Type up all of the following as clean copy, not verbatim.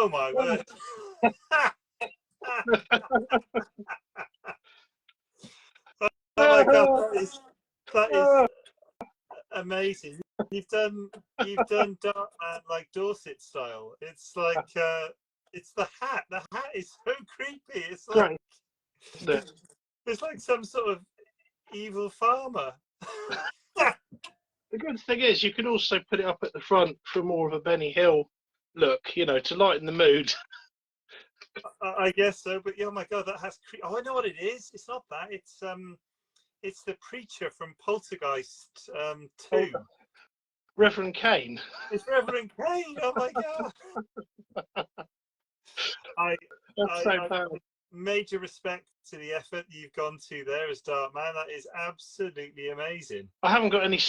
Oh my word. Oh my God, that is amazing. You've done Darkman like Dorset style. It's like it's the hat. The hat is so creepy. It's like it's like some sort of evil farmer. The good thing is you can also put it up at the front for more of a Benny Hill look, you know, to lighten the mood. I guess so, but oh my God, that has. Oh, I know what it is. It's not that. It's the preacher from Poltergeist 2. Oh, Reverend Kane. It's Reverend Kane. Oh my God. That's so bad. Major respect to the effort you've gone to there as Darkman. That is absolutely amazing. I haven't got any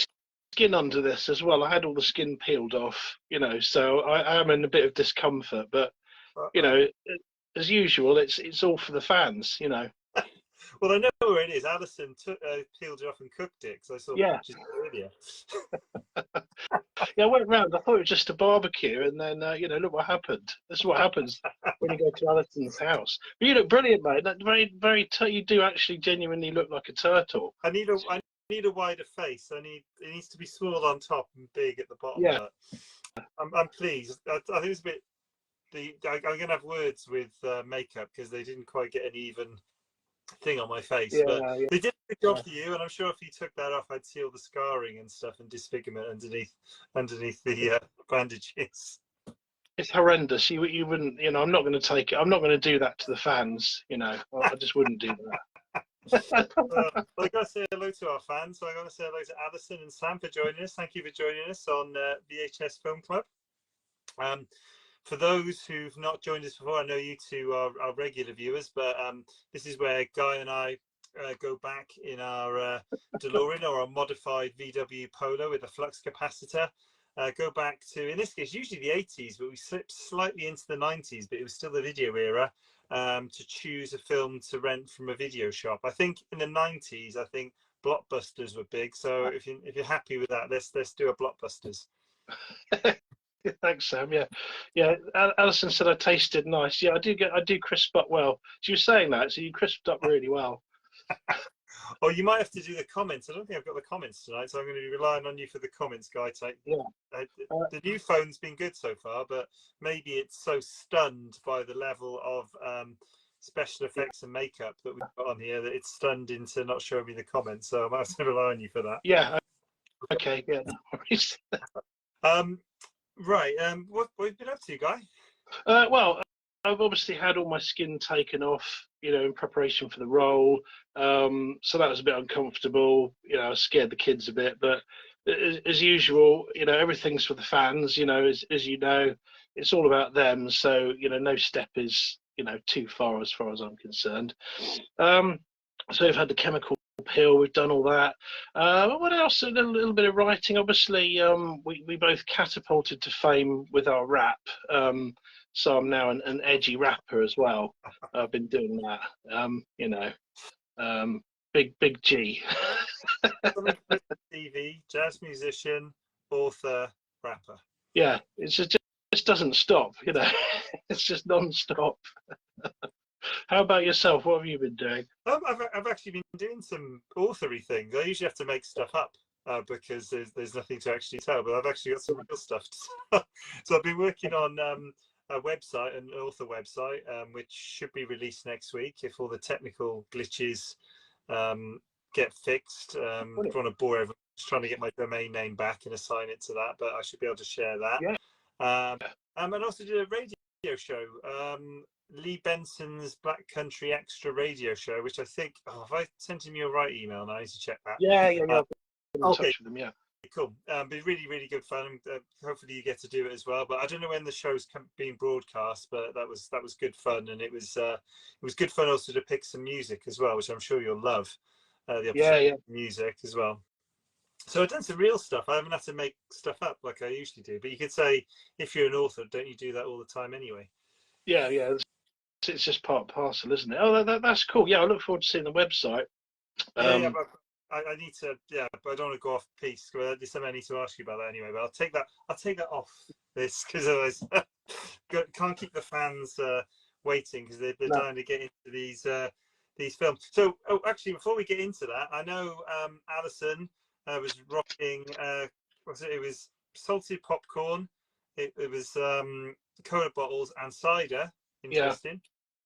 skin under this as well. I had all the skin peeled off, you know, so I am in a bit of discomfort. But you know, as usual, it's all for the fans, you know. Well, I know where it is. Alison peeled it off and cooked it because I saw pictures earlier. Yeah, I went round. I thought it was just a barbecue, and then you know, look what happened. This is what happens when you go to Alison's house. But you look brilliant, mate. That very. You do actually genuinely look like a turtle. I need a wider face. It needs to be small on top and big at the bottom. Yeah, I'm pleased. I think it's a bit. I'm going to have words with makeup because they didn't quite get an even thing on my face. But they did a good job for you, and I'm sure if you took that off, I'd see all the scarring and stuff and disfigurement underneath the bandages. It's horrendous. You wouldn't. You know, I'm not going to take it. I'm not going to do that to the fans. You know, I just wouldn't do that. I got to say hello to our fans. So I got to say hello to Alison and Sam for joining us. Thank you for joining us on VHS Film Club. For those who've not joined us before, I know you two are regular viewers, but this is where Guy and I go back in our DeLorean or a modified VW Polo with a flux capacitor. Go back to, in this case, usually the 80s, but we slipped slightly into the 90s, but it was still the video era, to choose a film to rent from a video shop. I think in the 90s, I think blockbusters were big. So if you're happy with that, let's do a blockbusters. Thanks, Sam. Yeah. Alison said I tasted nice. Yeah, I do crisp up well. She was saying that, so you crisped up really well. Oh, you might have to do the comments. I don't think I've got the comments tonight, so I'm going to be relying on you for the comments, Guy. The new phone's been good so far, but maybe it's so stunned by the level of special effects and makeup that we've got on here that it's stunned into not showing me the comments. So I might have to rely on you for that. Yeah. Okay. Yeah. No worries. Right. What have you been up to, Guy? Well, I've obviously had all my skin taken off, you know, in preparation for the role. So that was a bit uncomfortable. You know, I scared the kids a bit, but as usual, you know, everything's for the fans. You know, as you know, it's all about them. So you know, no step is, you know, too far as I'm concerned. So we've had the chemical peel, we've done all that. What else? A little bit of writing. Obviously, we both catapulted to fame with our rap. So I'm now an edgy rapper as well. I've been doing that. You know, big G. TV, jazz musician, author, rapper. Yeah, it's just doesn't stop. You know, it's just non-stop. How about yourself? What have you been doing? I've actually been doing some authory things. I usually have to make stuff up because there's nothing to actually tell, but I've actually got some real stuff to tell. So I've been working on a website, an author website, which should be released next week if all the technical glitches get fixed. I don't want to bore everyone trying to get my domain name back and assign it to that, but I should be able to share that. Yeah. And also did a radio show. Lee Benson's Black Country Extra radio show, which I think, have I sent him your right email now? I need to check that. Yeah. Okay. Touch with them, yeah. Cool. Be really, really good fun. Hopefully you get to do it as well. But I don't know when the show's being broadcast, but that was good fun, and it was good fun also to pick some music as well, which I'm sure you'll love. The music as well. So I've done some real stuff. I haven't had to make stuff up like I usually do. But you could say, if you're an author, don't you do that all the time anyway? Yeah. It's just part and parcel, isn't it? Oh, that's cool. Yeah, I look forward to seeing the website. But I need to. Yeah, but I don't want to go off piece. There's something I need to ask you about that anyway. But I'll take that off this because otherwise can't keep the fans waiting because they're dying to get into these films. So, actually, before we get into that, I know Alison was rocking. It was salted popcorn. It was cola bottles and cider. Interesting.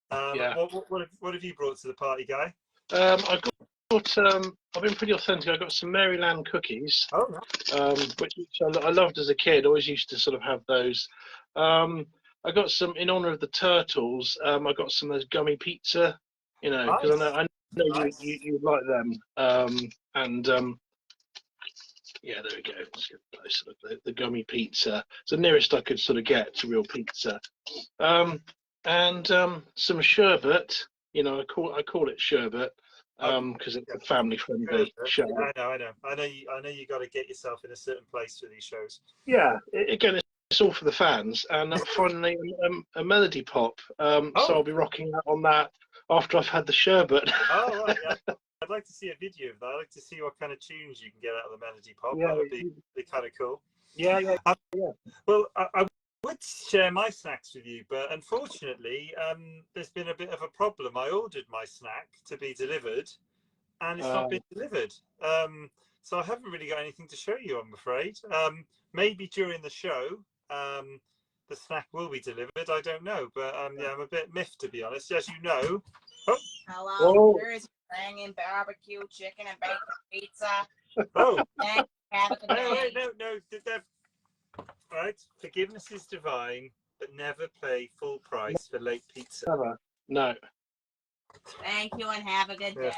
What have you brought to the party, Guy? I got I've been pretty authentic. I got some Maryland cookies, which I loved as a kid. Always used to sort of have those. I got some in honor of the turtles. I got some of those gummy pizza, because I know you like them. Yeah, there we go. Let's get close to the gummy pizza. It's the nearest I could sort of get to real pizza. And some sherbet. I call it sherbet because it's a family-friendly show. I know you got to get yourself in a certain place for these shows. Yeah, again, it's all for the fans. And finally, a melody pop. So I'll be rocking out on that after I've had the sherbet. Oh, right, yeah. I'd like to see a video of that. I'd like to see what kind of tunes you can get out of the melody pop. Yeah, that would be kind of cool. Yeah. Well, I would share my snacks with you, but unfortunately, there's been a bit of a problem. I ordered my snack to be delivered, and it's not been delivered. So I haven't really got anything to show you, I'm afraid. Maybe during the show, the snack will be delivered. I don't know, but I'm a bit miffed, to be honest. As you know. Hello, here's banging barbecue chicken and bacon pizza. Oh, have a good day. no. Right, forgiveness is divine, but never pay full price for late pizza. Never. No. Thank you and have a good day.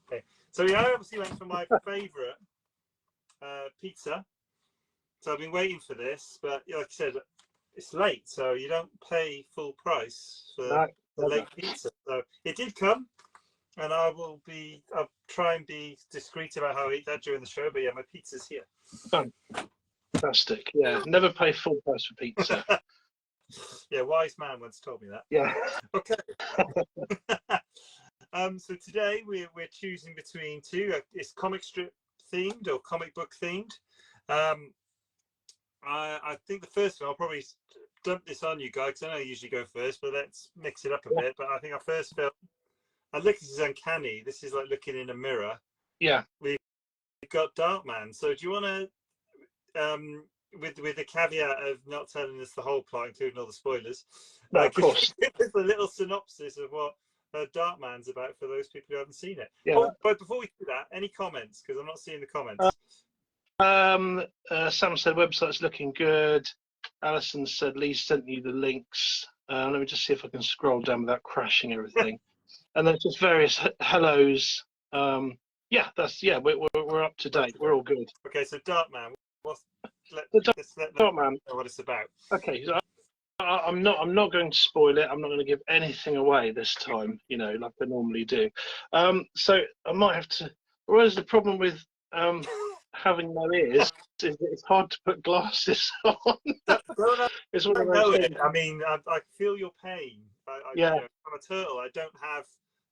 Okay. So I obviously went for my favourite pizza. So I've been waiting for this, but like I said, it's late, so you don't pay full price for the late pizza. So it did come, and I'll try and be discreet about how I eat that during the show. But yeah, my pizza's here. Fantastic. Yeah, never pay full price for pizza. Yeah, wise man once told me that. Yeah. Okay. So today we're choosing between two. It's comic strip themed or comic book themed. I think the first one, I'll probably dump this on you guys because I know I usually go first, but let's mix it up a bit. But I think our first film, I look, this is uncanny. This is like looking in a mirror. Yeah. We've got Darkman. So do you want to, with the caveat of not telling us the whole plot, including all the spoilers, of course, it's a little synopsis of what Darkman's about for those people who haven't seen it. Yeah. But before we do that, any comments? Because I'm not seeing the comments. Sam said website's looking good. Alison said Lee sent you the links. Let me just see if I can scroll down without crashing everything. And there's just various hellos. We're up to date. We're all good. Okay, so Darkman. Let Darkman. know what it's about. Okay, so I'm not going to spoil it. I'm not going to give anything away this time. Like I normally do. So I might have to. Whereas the problem with having no ears is that it's hard to put glasses on. It's one of those things. I mean, I feel your pain. I'm a turtle. I don't have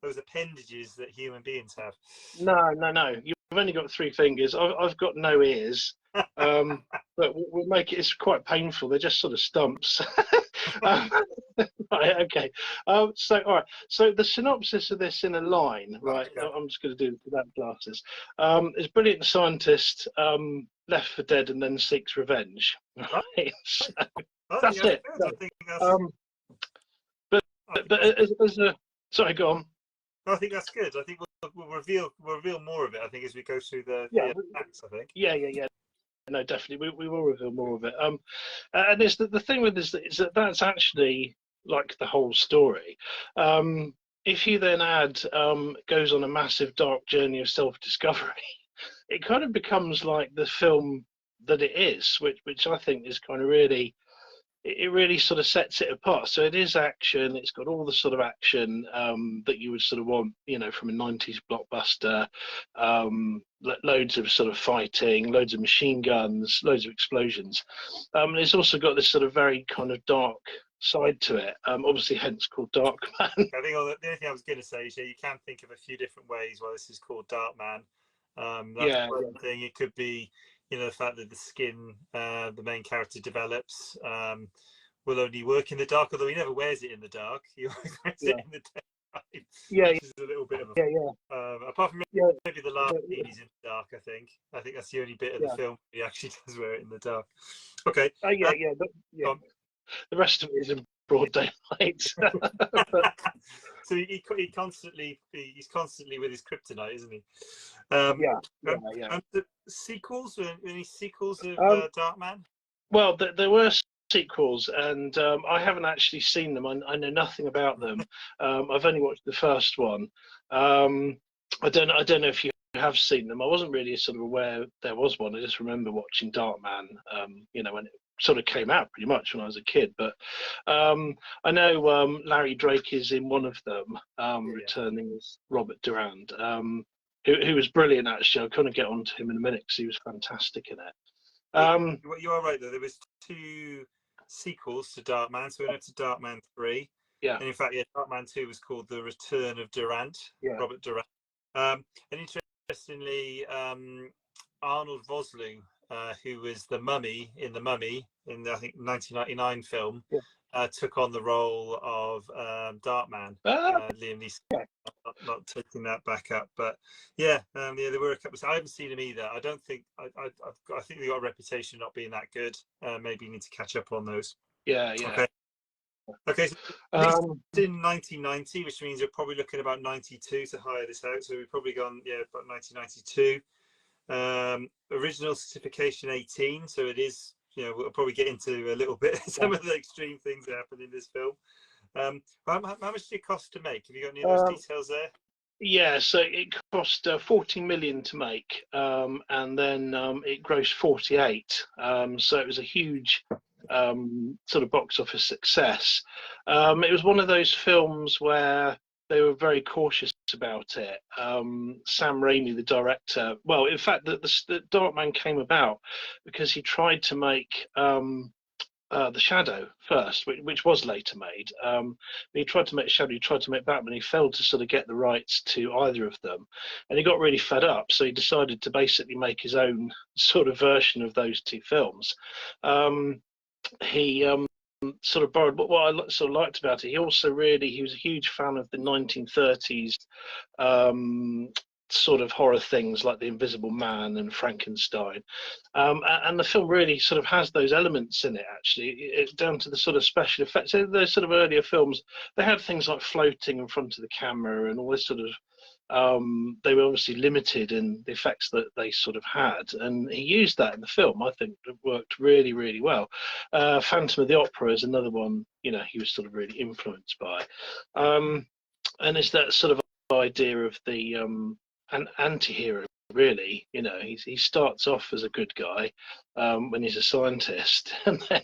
those appendages that human beings have. No. You've only got 3 fingers. I've got no ears. But we'll make it. It's quite painful. They're just sort of stumps. Right. Okay. So all right. So the synopsis of this in a line. Right. Okay. I'm just going to do without glasses. Is brilliant scientist left for dead and then seeks revenge. Right. So that's it. But as a sorry, go on. I think that's good. I think we'll reveal more of it. I think as we go through the acts. I think. Yeah. No, definitely, we will reveal more of it. And it's the thing with this is that's actually like the whole story. If you then add goes on a massive dark journey of self-discovery, it kind of becomes like the film that it is, which I think is kind of really. It really sort of sets it apart. So it is action. It's got all the sort of action that you would sort of want, from a 90s blockbuster. Loads of sort of fighting, loads of machine guns, loads of explosions. And it's also got this sort of very kind of dark side to it. Obviously, hence called Darkman. I think the only thing I was going to say is you can think of a few different ways why this is called Darkman. That's one thing. It could be. The fact that the skin, the main character develops will only work in the dark, although he never wears it in the dark. He always wears Yeah. it in the daylight, Yeah, which is a little bit of a. Apart from yeah, maybe the last scene he's in the dark, I think that's the only bit of the yeah. film he actually does wear it in the dark. Okay. Yeah, yeah, yeah. The rest of it is in broad daylight. But, so he's constantly with his kryptonite, isn't he? yeah. And the sequels, any sequels of Darkman? Well, there were sequels, and I haven't actually seen them. I know nothing about them. I've only watched the first one. I don't know if you have seen them. I wasn't really sort of aware there was one. I just remember watching Darkman, when it sort of came out pretty much when I was a kid. But I know Larry Drake is in one of them, returning as Robert Durand, who was brilliant, actually. I'll kind of get on to him in a minute because he was fantastic in it. You are right, though. There was 2 sequels to Darkman, so we went to Darkman 3. Yeah. And in fact, Darkman 2 was called The Return of Durant, Robert Durant. And interestingly, Arnold Vosloo, who was the Mummy in the I think 1999 film, took on the role of Darkman. Liam Neeson. Not taking that back up, but there were a couple. I haven't seen them either. I don't think I think they got a reputation not being that good. Maybe you need to catch up on those. Yeah. Okay. So in 1990, which means you're probably looking about 92 to hire this out. So we've probably gone about 1992. Original certification 18. So it is. We'll probably get into a little bit some of the extreme things that happen in this film. How much did it cost to make? Have you got any of those details there? Yeah, so it cost 40 million to make, and then it grossed 48. So it was a huge sort of box office success. It was one of those films where they were very cautious about it. Sam Raimi, the director, well, in fact, the Darkman came about because he tried to make The Shadow first, which was later made. He tried to make Shadow, he tried to make Batman. He failed to sort of get the rights to either of them, and he got really fed up. So he decided to basically make his own sort of version of those 2 films. He sort of borrowed what I sort of liked about it. He was a huge fan of the 1930s sort of horror things like The Invisible Man and Frankenstein, and the film really sort of has those elements in it. Actually, it's down to the sort of special effects. Those sort of earlier films, they had things like floating in front of the camera and all this sort of. They were obviously limited in the effects that they sort of had, and he used that in the film. I think it worked really, really well. Phantom of the Opera is another one. He was sort of really influenced by, and it's that sort of idea of the an anti-hero, really. He starts off as a good guy when he's a scientist, and then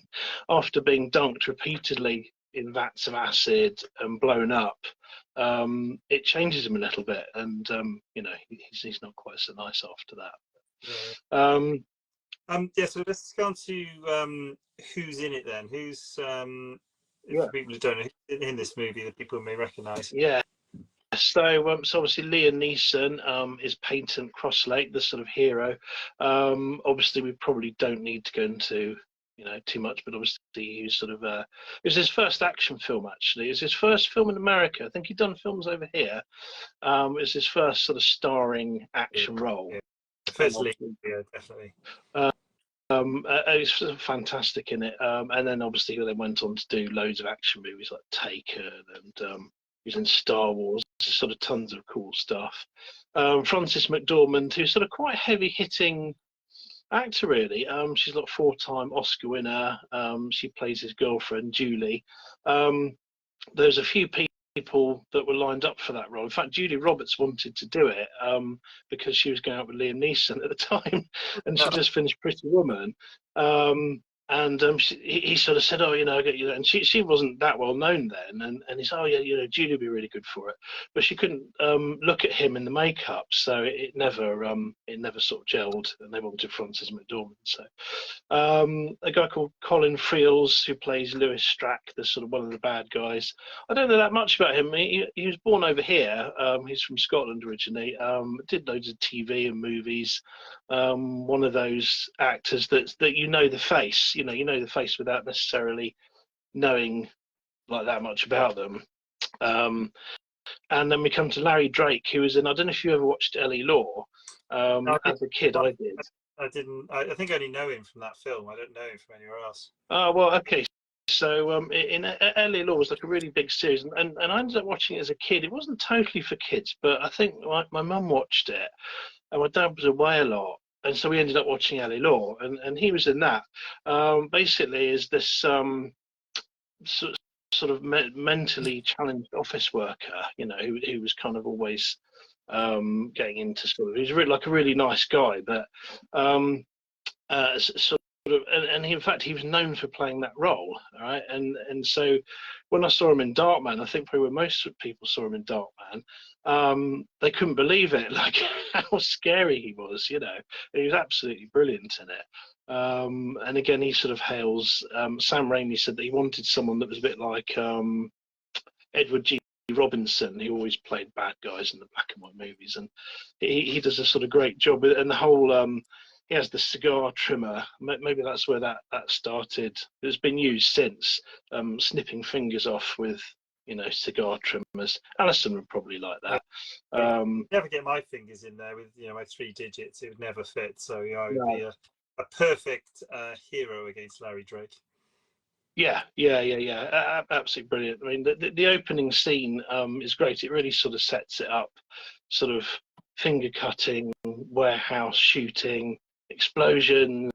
after being dunked repeatedly in vats of acid and blown up, it changes him a little bit, and he's not quite so nice after that. So let's go on to who's in it then. Who's for people who don't know who's in this movie that people may recognise. So obviously Liam Neeson is Patent Crosslake, the sort of hero. Obviously we probably don't need to go into too much, but obviously he was sort of it was his first action film. Actually, it was his first film in America. I think he'd done films over here. It was his first sort of starring action role. First lead, definitely. He's fantastic in it, and then obviously they went on to do loads of action movies like Taken, and he was in Star Wars. Sort of tons of cool stuff. Frances McDormand, who's sort of quite heavy-hitting actor, really. She's like 4-time Oscar winner. She plays his girlfriend Julie. There's a few people that were lined up for that role. In fact, Julie Roberts wanted to do it because she was going out with Liam Neeson at the time, and she just finished Pretty Woman. And he sort of said, I get you that. And she wasn't that well known then. And he said, Julie would be really good for it. But she couldn't look at him in the makeup, so it never sort of gelled. And they wanted Frances McDormand. So a guy called Colin Friels, who plays Lewis Strack, the sort of one of the bad guys. I don't know that much about him. He was born over here. He's from Scotland originally. Did loads of TV and movies. One of those actors that the face. You know the face without necessarily knowing like that much about them. And then we come to Larry Drake, who was in, I don't know if you ever watched Ellie Law. As a kid, I did. I didn't. I think I only know him from that film. I don't know him from anywhere else. Oh, well, okay. So in Ellie Law was like a really big series, and I ended up watching it as a kid. It wasn't totally for kids, but I think my mum watched it, and my dad was away a lot, and so we ended up watching Ellie Law, and he was in that. Basically, is this sort of mentally challenged office worker, you know, who was kind of always getting into sort of, he was really, like a really nice guy, but sort of, and he, in fact, he was known for playing that role, all right? And so when I saw him in Darkman, I think probably when most people saw him in Darkman, they couldn't believe it, like how scary he was, you know. He was absolutely brilliant in it. And again, he sort of hails, Sam Raimi said that he wanted someone that was a bit like Edward G. Robinson. He always played bad guys in the black and white movies, and he does a sort of great job with it. And the whole, he has the cigar trimmer. Maybe that's where that started. It's been used since, snipping fingers off with, you know, cigar trimmers. Alison would probably like that. Never get my fingers in there with, you know, my 3 digits. It would never fit. So yeah, I would be a perfect hero against Larry Drake. Yeah, absolutely brilliant. I mean, the opening scene is great. It really sort of sets it up, sort of finger cutting, warehouse shooting, explosions.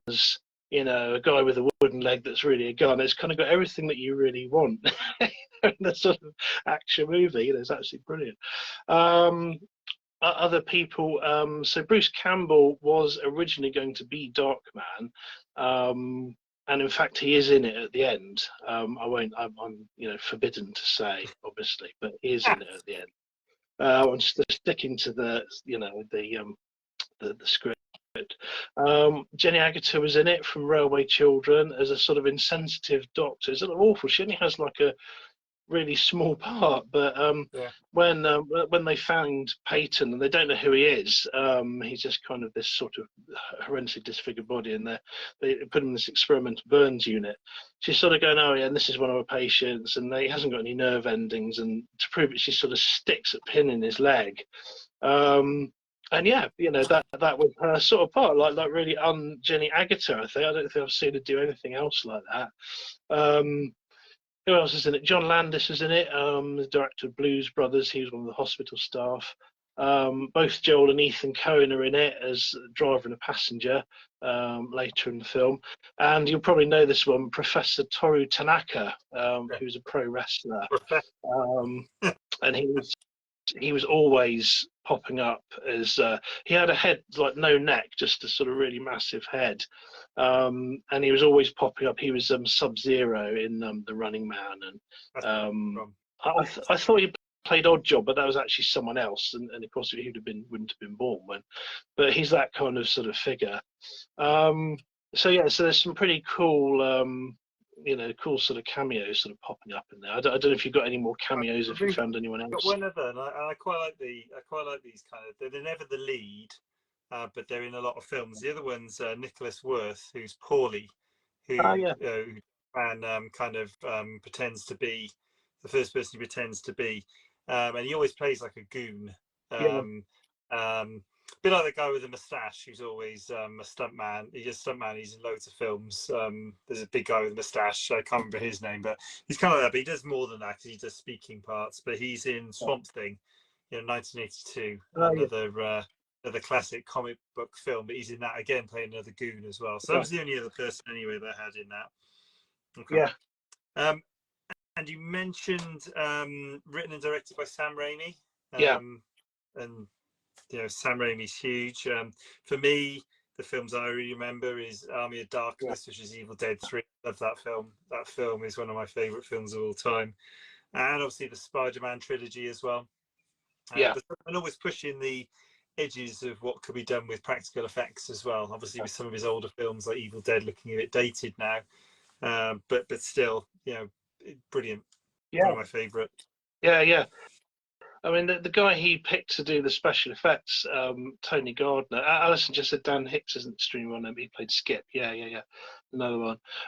You know, a guy with a wooden leg that's really a gun. It's kind of got everything that you really want in the sort of action movie. You know, it's absolutely brilliant. Other people, so Bruce Campbell was originally going to be Darkman, and in fact he is in it at the end. I'm you know, forbidden to say, obviously, but he is in it at the end. I'm just sticking to the, you know, the script. Jenny Agutter was in it from Railway Children as a sort of insensitive doctor. It's sort of awful. She only has like a really small part, but when they found Peyton and they don't know who he is, he's just kind of this sort of horrendously disfigured body, and they put him in this experimental burns unit. She's sort of going, oh yeah, and this is one of our patients, and he hasn't got any nerve endings, and to prove it, she sort of sticks a pin in his leg. And yeah, you know, that was her sort of part, like really Jenny Agutter. I don't think I've seen her do anything else like that. Who else is in it? John Landis is in it, the director of Blues Brothers. He was one of the hospital staff. Both Joel and Ethan Coen are in it as a driver and a passenger later in the film. And you'll probably know this one, Professor Toru Tanaka, who's a pro wrestler. And he was always popping up as he had a head like no neck, just a sort of really massive head, and he was always popping up. He was Sub-Zero in The Running Man, and I thought he played Oddjob, but that was actually someone else, and of course he wouldn't have been born when, but he's that kind of sort of figure. So yeah, so there's some pretty cool you know, cool sort of cameos sort of popping up in there. I don't know if you've got any more cameos, if you found anyone else. Got one other, and I quite like these kind of. They're never the lead, but they're in a lot of films. The other one's Nicholas Worth, who's Paulie, who kind of pretends to be the first person he pretends to be, and he always plays like a goon. A bit like the guy with the moustache who's always a stuntman. He's a stuntman. He's in loads of films. There's a big guy with a moustache. I can't remember his name, but he's kind of like that. But he does more than that because he does speaking parts. But he's in Swamp Thing, you know, 1982, another classic comic book film. But he's in that again, playing another goon as well. So that was the only other person anyway that I had in that. Okay. Yeah. And you mentioned written and directed by Sam Raimi. And you know, Sam Raimi's huge. For me, the films I really remember is Army of Darkness, which is Evil Dead 3. I love that film. That film is one of my favourite films of all time. And obviously the Spider-Man trilogy as well. And always pushing the edges of what could be done with practical effects as well. Obviously with some of his older films like Evil Dead looking a bit dated now. But still, you know, brilliant. One of my favourite. I mean, the guy he picked to do the special effects, Tony Gardner. Alison just said Dan Hicks isn't streaming on him. He played Skip. Yeah. Another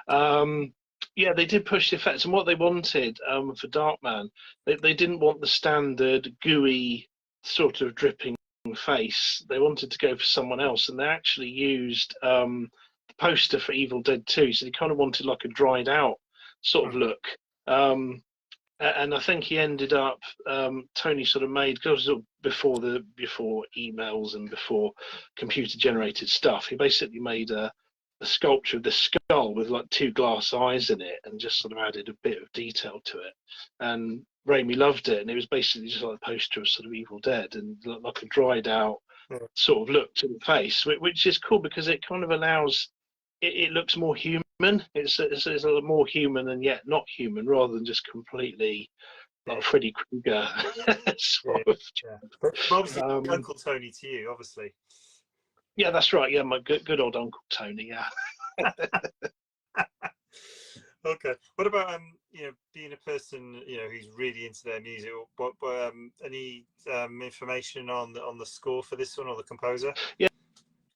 one. Yeah, they did push the effects, and what they wanted for Darkman, they didn't want the standard gooey sort of dripping face. They wanted to go for someone else, and they actually used the poster for Evil Dead 2. So they kind of wanted like a dried out sort of look. And I think he ended up Tony sort of made, because before emails and before computer generated stuff. He basically made a sculpture of the skull with like two glass eyes in it, and just sort of added a bit of detail to it. And Raimi loved it, and it was basically just like a poster of sort of Evil Dead, and like a dried out sort of look to the face, which is cool because it kind of allows it looks more human. It's a little more human and yet not human, rather than just completely like Freddy Krueger. But obviously, Uncle Tony to you, obviously. Yeah, that's right. Yeah, my good old Uncle Tony. Yeah. Okay. What about being a person who's really into their music? What any information on the score for this one or the composer?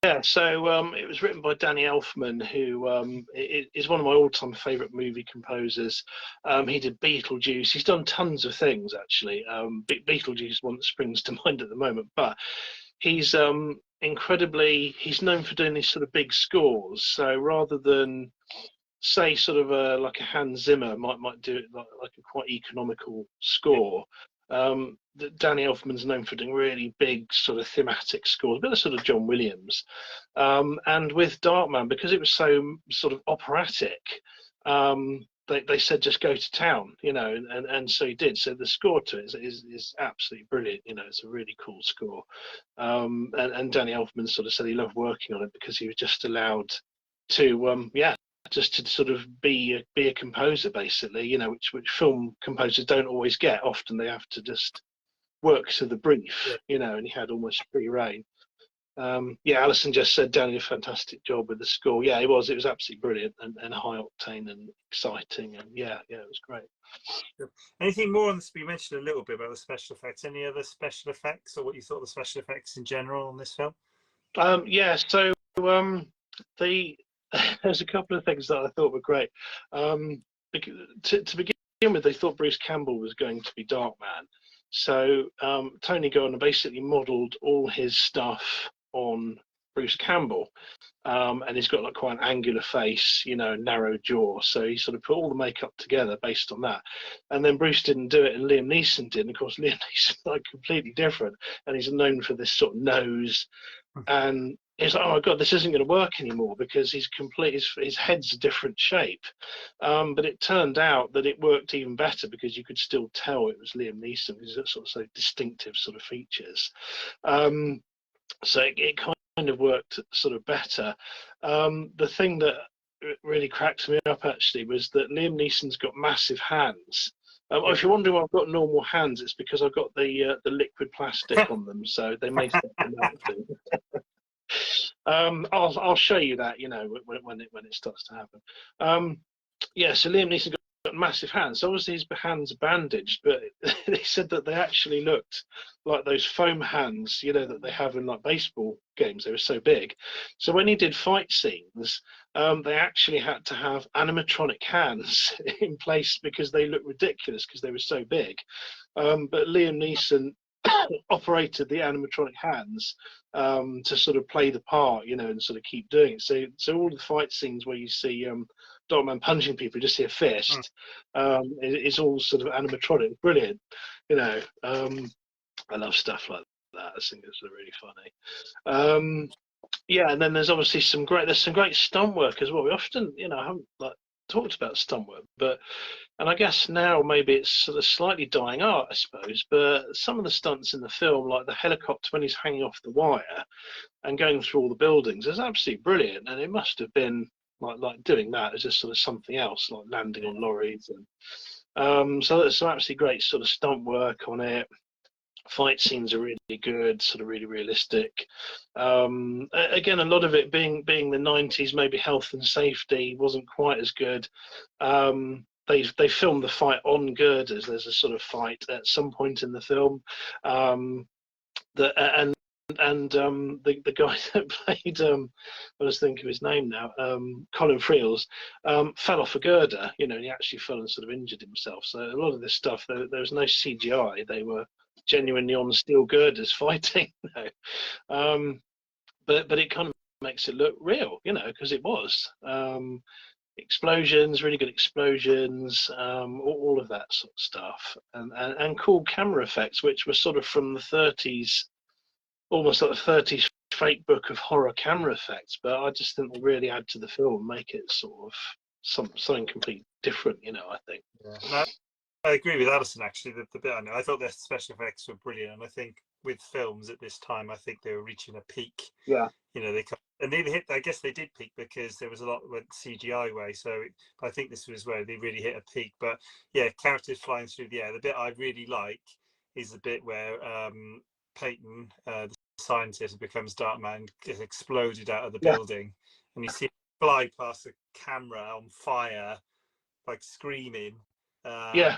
Yeah, so it was written by Danny Elfman, who is one of my all-time favourite movie composers. He did Beetlejuice. He's done tons of things, actually. Beetlejuice is one that springs to mind at the moment, but he's he's known for doing these sort of big scores. So rather than say sort of like a Hans Zimmer might do it like a quite economical score. Danny Elfman's known for doing really big sort of thematic scores, a bit of sort of John Williams. And with Darkman, because it was so sort of operatic, they said just go to town, and so he did. So the score to it is absolutely brilliant. It's a really cool score. And Danny Elfman sort of said he loved working on it because he was just allowed to just to sort of be a composer, basically, which film composers don't always get. Often they have to just work to the brief, and he had almost free reign. Alison just said Danny did a fantastic job with the score. Yeah, it was absolutely brilliant and high octane and exciting, and it was great. Anything more on this? We mentioned a little bit about the special effects. Any other special effects, or what you thought of the special effects in general on this film? So there's a couple of things that I thought were great. To begin with, they thought Bruce Campbell was going to be Darkman. So Tony Gardner basically modelled all his stuff on Bruce Campbell. And he's got like quite an angular face, narrow jaw. So he sort of put all the makeup together based on that. And then Bruce didn't do it, and Liam Neeson did. And of course, Liam Neeson's like completely different, and he's known for this sort of nose. And he's like, oh my God, this isn't going to work anymore because his head's a different shape. But it turned out that it worked even better because you could still tell it was Liam Neeson because it's sort of so distinctive sort of features. So it kind of worked sort of better. The thing that really cracked me up actually was that Liam Neeson's got massive hands. If you're wondering why I've got normal hands, it's because I've got the liquid plastic on them, so they may stop melting. I'll show you that, when it starts to happen. So Liam Neeson got massive hands. So obviously his hands are bandaged, but they said that they actually looked like those foam hands, that they have in like baseball games. They were so big. So when he did fight scenes, they actually had to have animatronic hands in place because they looked ridiculous because they were so big. But Liam Neeson operated the animatronic hands to sort of play the part, and sort of keep doing it. So all the fight scenes where you see Darkman punching people, you just see a fist. It's all sort of animatronic. Brilliant, I love stuff like that. I think it's really funny. And then there's obviously some great stunt work as well. We often, haven't talked about stunt work, and I guess now maybe it's sort of slightly dying out, I suppose. But some of the stunts in the film, like the helicopter when he's hanging off the wire and going through all the buildings, is absolutely brilliant. And it must have been like doing that is just sort of something else, like landing on lorries. And so there's some absolutely great sort of stunt work on it. Fight scenes are really good, sort of really realistic. Again, a lot of it being the 90s, maybe health and safety wasn't quite as good. They filmed the fight on girders. There's a sort of fight at some point in the film, and the guy that played I was thinking of his name now, Colin Friels, fell off a girder, and he actually fell and sort of injured himself. So a lot of this stuff, there was no CGI. They were genuinely on steel girders fighting. But it kind of makes it look real, because it was. Explosions, really good explosions, all of that sort of stuff, and cool camera effects, which were sort of from the 30s, almost like the 30s fake book of horror camera effects. But I just think they really add to the film, make it sort of something completely different, I think. Yeah. No, I agree with Alison, actually. The bit I thought the special effects were brilliant, and I think with films at this time, I think they were reaching a peak. Yeah. They hit. I guess they did peak because there was a lot went CGI way. So I think this was where they really hit a peak. But yeah, characters flying through the air. The bit I really like is the bit where Peyton, the scientist who becomes Darkman, gets exploded out of the building, and you see him fly past the camera on fire, like screaming. That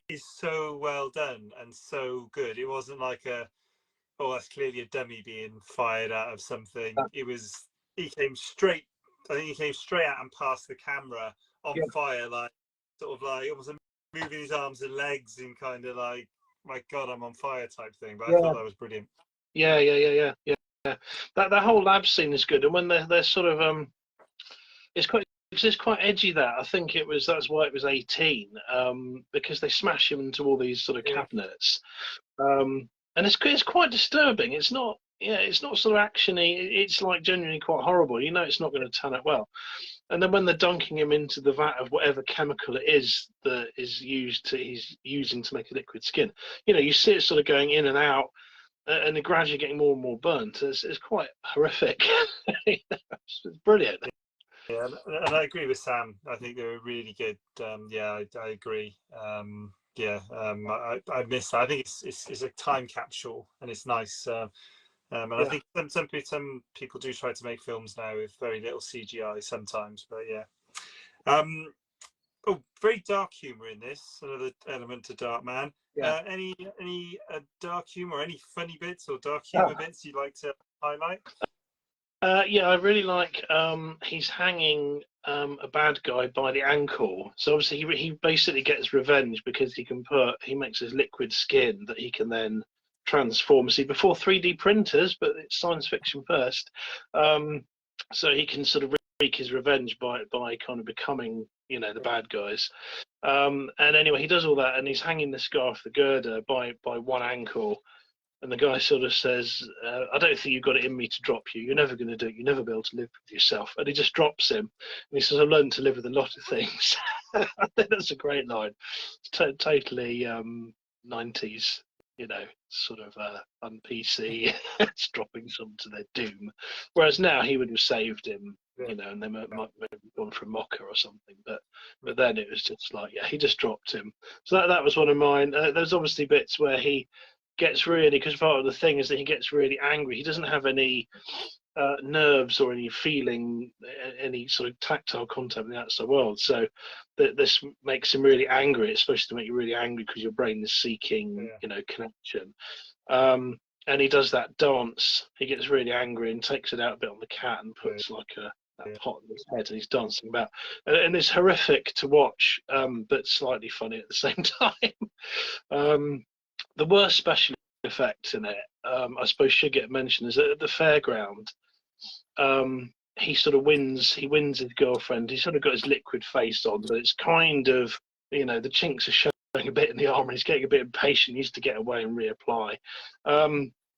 is so well done and so good. It wasn't like that's clearly a dummy being fired out of something. He came straight at and past the camera on fire, like sort of like almost moving his arms and legs in kind of like, my God, I'm on fire type thing. But I thought that was brilliant. Yeah. That whole lab scene is good, and when they're sort of it's quite edgy. That I think that's why it was 18, because they smash him into all these sort of cabinets, and it's quite disturbing. It's not sort of actiony. It's like genuinely quite horrible. It's not going to turn out well. And then when they're dunking him into the vat of whatever chemical it is that he's using to make a liquid skin, you see it sort of going in and out, and they're gradually getting more and more burnt. It's quite horrific. It's brilliant. Yeah, and I agree with Sam. I think they were really good. I agree. I miss that. I think it's a time capsule, and it's nice. I think some people do try to make films now with very little CGI sometimes, but very dark humor in this. Another element to Darkman. Any dark humor, any funny bits or dark humor bits you'd like to highlight? I really like he's hanging a bad guy by the ankle. So obviously he basically gets revenge because he makes his liquid skin that he can then transform. See, before 3D printers, but it's science fiction first. So he can sort of wreak his revenge by kind of becoming, the bad guys. And anyway, he does all that, and he's hanging the scarf, the girder, by one ankle. And the guy sort of says, I don't think you've got it in me to drop you. You're never going to do it. You'll never be able to live with yourself. And he just drops him. And he says, I've learned to live with a lot of things. I think that's a great line. It's totally 90s, sort of un-PC. It's dropping some to their doom. Whereas now he would have saved him, and they might have gone for a mocker or something. But then it was just like, he just dropped him. So that was one of mine. There's obviously bits where he gets really, because part of the thing is that he gets really angry. He doesn't have any nerves or any feeling, any sort of tactile contact with the outside world. So this makes him really angry. It's supposed to make you really angry because your brain is seeking, connection. And he does that dance. He gets really angry and takes it out a bit on the cat and puts like that pot on his head, and he's dancing about. And it's horrific to watch, but slightly funny at the same time. The worst special effects in it, I suppose, should get mentioned, is that at the fairground, he sort of wins his girlfriend. He's sort of got his liquid face on, but it's kind of, the chinks are showing a bit in the armor. He's getting a bit impatient. He needs to get away and reapply.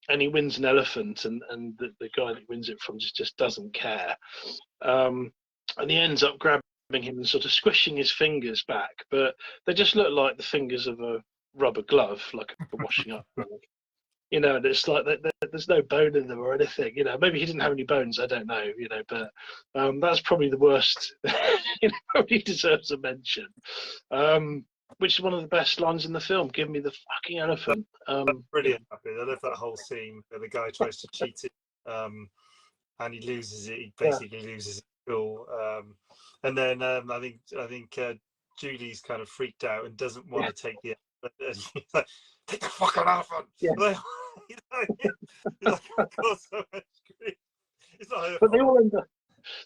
And he wins an elephant, and the guy that wins it from just doesn't care. And he ends up grabbing him and sort of squishing his fingers back, but they just look like the fingers of a rubber glove, like a washing up glove. And it's like there's no bone in them or anything. Maybe he didn't have any bones, I don't know. But that's probably the worst. Probably deserves a mention. Which is one of the best lines in the film. Give me the fucking elephant. Brilliant. I love that whole scene where the guy tries to cheat it, and he loses it. He basically loses it all. And then I think Julie's kind of freaked out and doesn't want to take the. He's like, take the fucking elephant. He's like, of course, so much grief. It's not her But fault.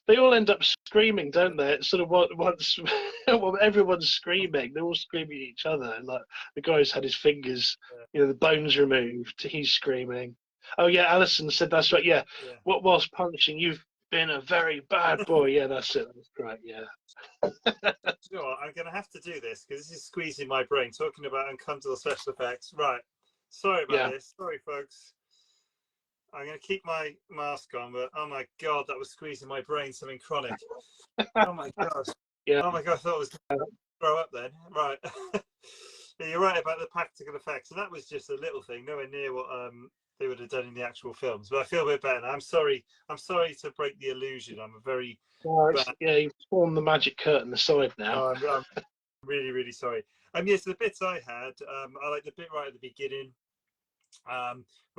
they all end up screaming, don't they? It's sort of once well, everyone's screaming. They're all screaming at each other. Like the guy's had his fingers, the bones removed. He's screaming. Oh yeah, Alison said that's right. Yeah, Yeah. what whilst punching, you've been a very bad boy. Yeah, that's it. That's great. Yeah. You know what? I'm going to have to do this because this is squeezing my brain. Talking about uncomfortable special effects. Right. Sorry about this. Sorry, folks. I'm going to keep my mask on, but oh my God, that was squeezing my brain. Something chronic. Oh my God. Yeah. Oh my God, I thought I was going to throw up then. Right. Yeah, you're right about the practical effects. And that was just a little thing, nowhere near what they would have done in the actual films. But I feel a bit better now. I'm sorry to break the illusion. I'm a very you've torn the magic curtain aside now. I'm really, really sorry. Yes, the bits I had, I like the bit right at the beginning,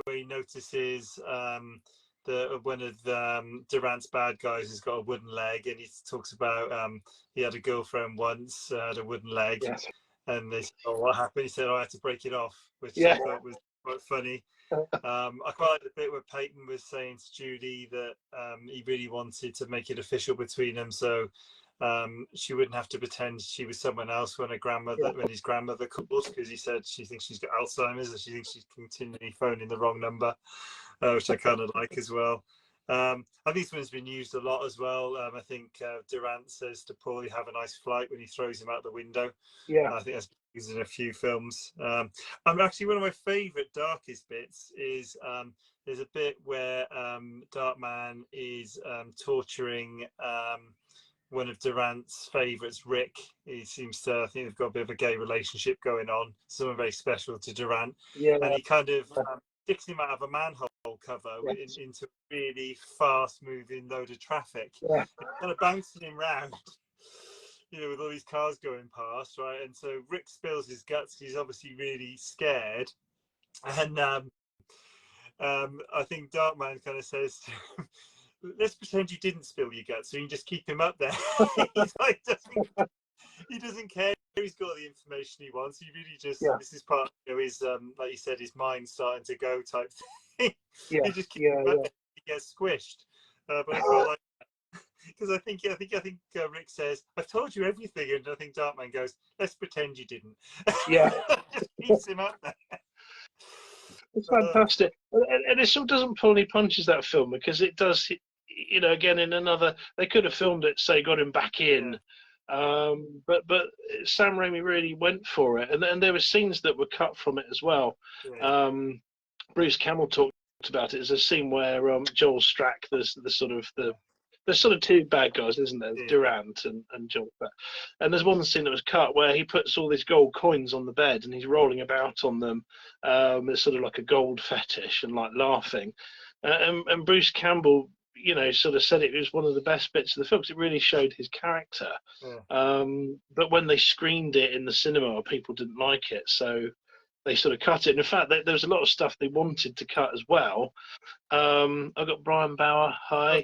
where he notices one of Durant's bad guys has got a wooden leg, and he talks about he had a girlfriend once, had a wooden leg, Yes. and they said, "Oh, what happened?" He said, "Oh, I had to break it off," which I thought was quite funny. I quite like the bit where Peyton was saying to Judy that he really wanted to make it official between them, so she wouldn't have to pretend she was someone else when his grandmother calls, because he said she thinks she's got Alzheimer's and she thinks she's continually phoning the wrong number, which I kind of like as well. I think this one's been used a lot as well. I think Durant says to Paul, "You have a nice flight," when he throws him out the window. I think that's used in a few films. Actually, one of my favourite darkest bits is there's a bit where Darkman is torturing one of Durant's favourites, Rick. I think they've got a bit of a gay relationship going on, someone very special to Durant. And he kind of sticks him out of a manhole cover into a really fast moving load of traffic. Kind of bouncing him round, with all these cars going past, right? And so Rick spills his guts. He's obviously really scared. And I think Darkman kind of says, "Let's pretend you didn't spill your guts, so you can just keep him up there." He's like, he doesn't care. He's got the information he wants. He really just this is part of his like you said, his mind starting to go type thing. He just keeps him up there. He gets squished. But I quite like that, because I think Rick says, "I've told you everything," and I think Darkman goes, "Let's pretend you didn't." Just keeps him up there. It's fantastic, and it still doesn't pull any punches, that film, because it does. Again, in another, they could have filmed it, say, got him back in, but Sam Raimi really went for it, and there were scenes that were cut from it as well. Bruce Campbell talked about it. There's a scene where Joel Strack, there's sort of two bad guys, isn't there? Durant and Joel Strack. And there's one scene that was cut where he puts all these gold coins on the bed and he's rolling about on them. It's sort of like a gold fetish and like laughing. And Bruce Campbell, sort of said it was one of the best bits of the film because it really showed his character. But when they screened it in the cinema, people didn't like it, so they sort of cut it. And in fact, there was a lot of stuff they wanted to cut as well. I've got Brian Bauer. Hi.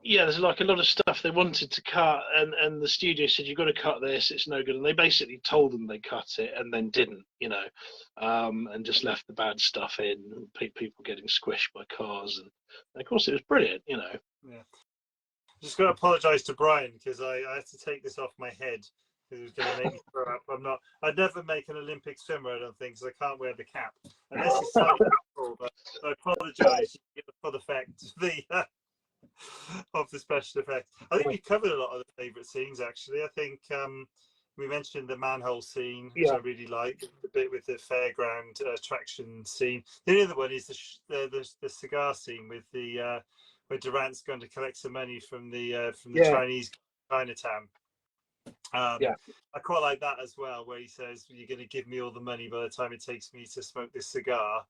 There's like a lot of stuff they wanted to cut, and the studio said, "You've got to cut this, it's no good." And they basically told them they cut it and then didn't, and just left the bad stuff in, people getting squished by cars. And of course, it was brilliant, Just got to apologise to Brian because I had to take this off my head because it was going to make me throw up. I'd never make an Olympic swimmer, I don't think, because I can't wear the cap. Unless it's slightly cool, but I apologise. You get the full effect of the special effects. I think we covered a lot of the favourite scenes, actually. I think we mentioned the manhole scene, which I really like, the bit with the fairground attraction scene. The other one is the cigar scene with the where Durant's going to collect some money from the Chinese Chinatown. I quite like that as well, where he says, "You're going to give me all the money by the time it takes me to smoke this cigar,"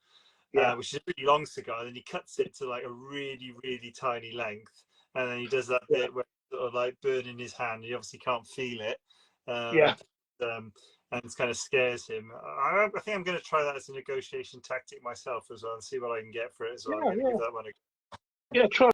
which is a really long cigar. Then he cuts it to like a really, really tiny length, and then he does that bit where it's sort of like burning his hand. He obviously can't feel it, and it kind of scares him. I think I'm going to try that as a negotiation tactic myself as well, and see what I can get for it as well. I'm going to give that one a go. Try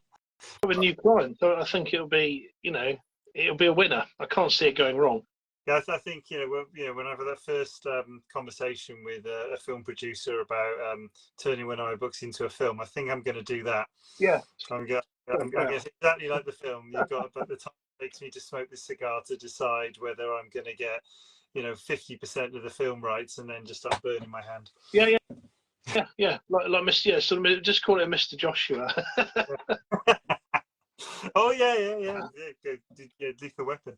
with a new client. So I think it'll be, it'll be a winner. I can't see it going wrong. Yeah, I think when I had that first conversation with a film producer about turning one of my books into a film, I think I'm going to do that. Yeah, I'm guessing exactly like the film. You've got about the time it takes me to smoke this cigar to decide whether I'm going to get 50% of the film rights and then just start burning my hand. Yeah. Like Mr. Yeah, sort of just call it Mr. Joshua. Oh yeah. Lethal Weapon.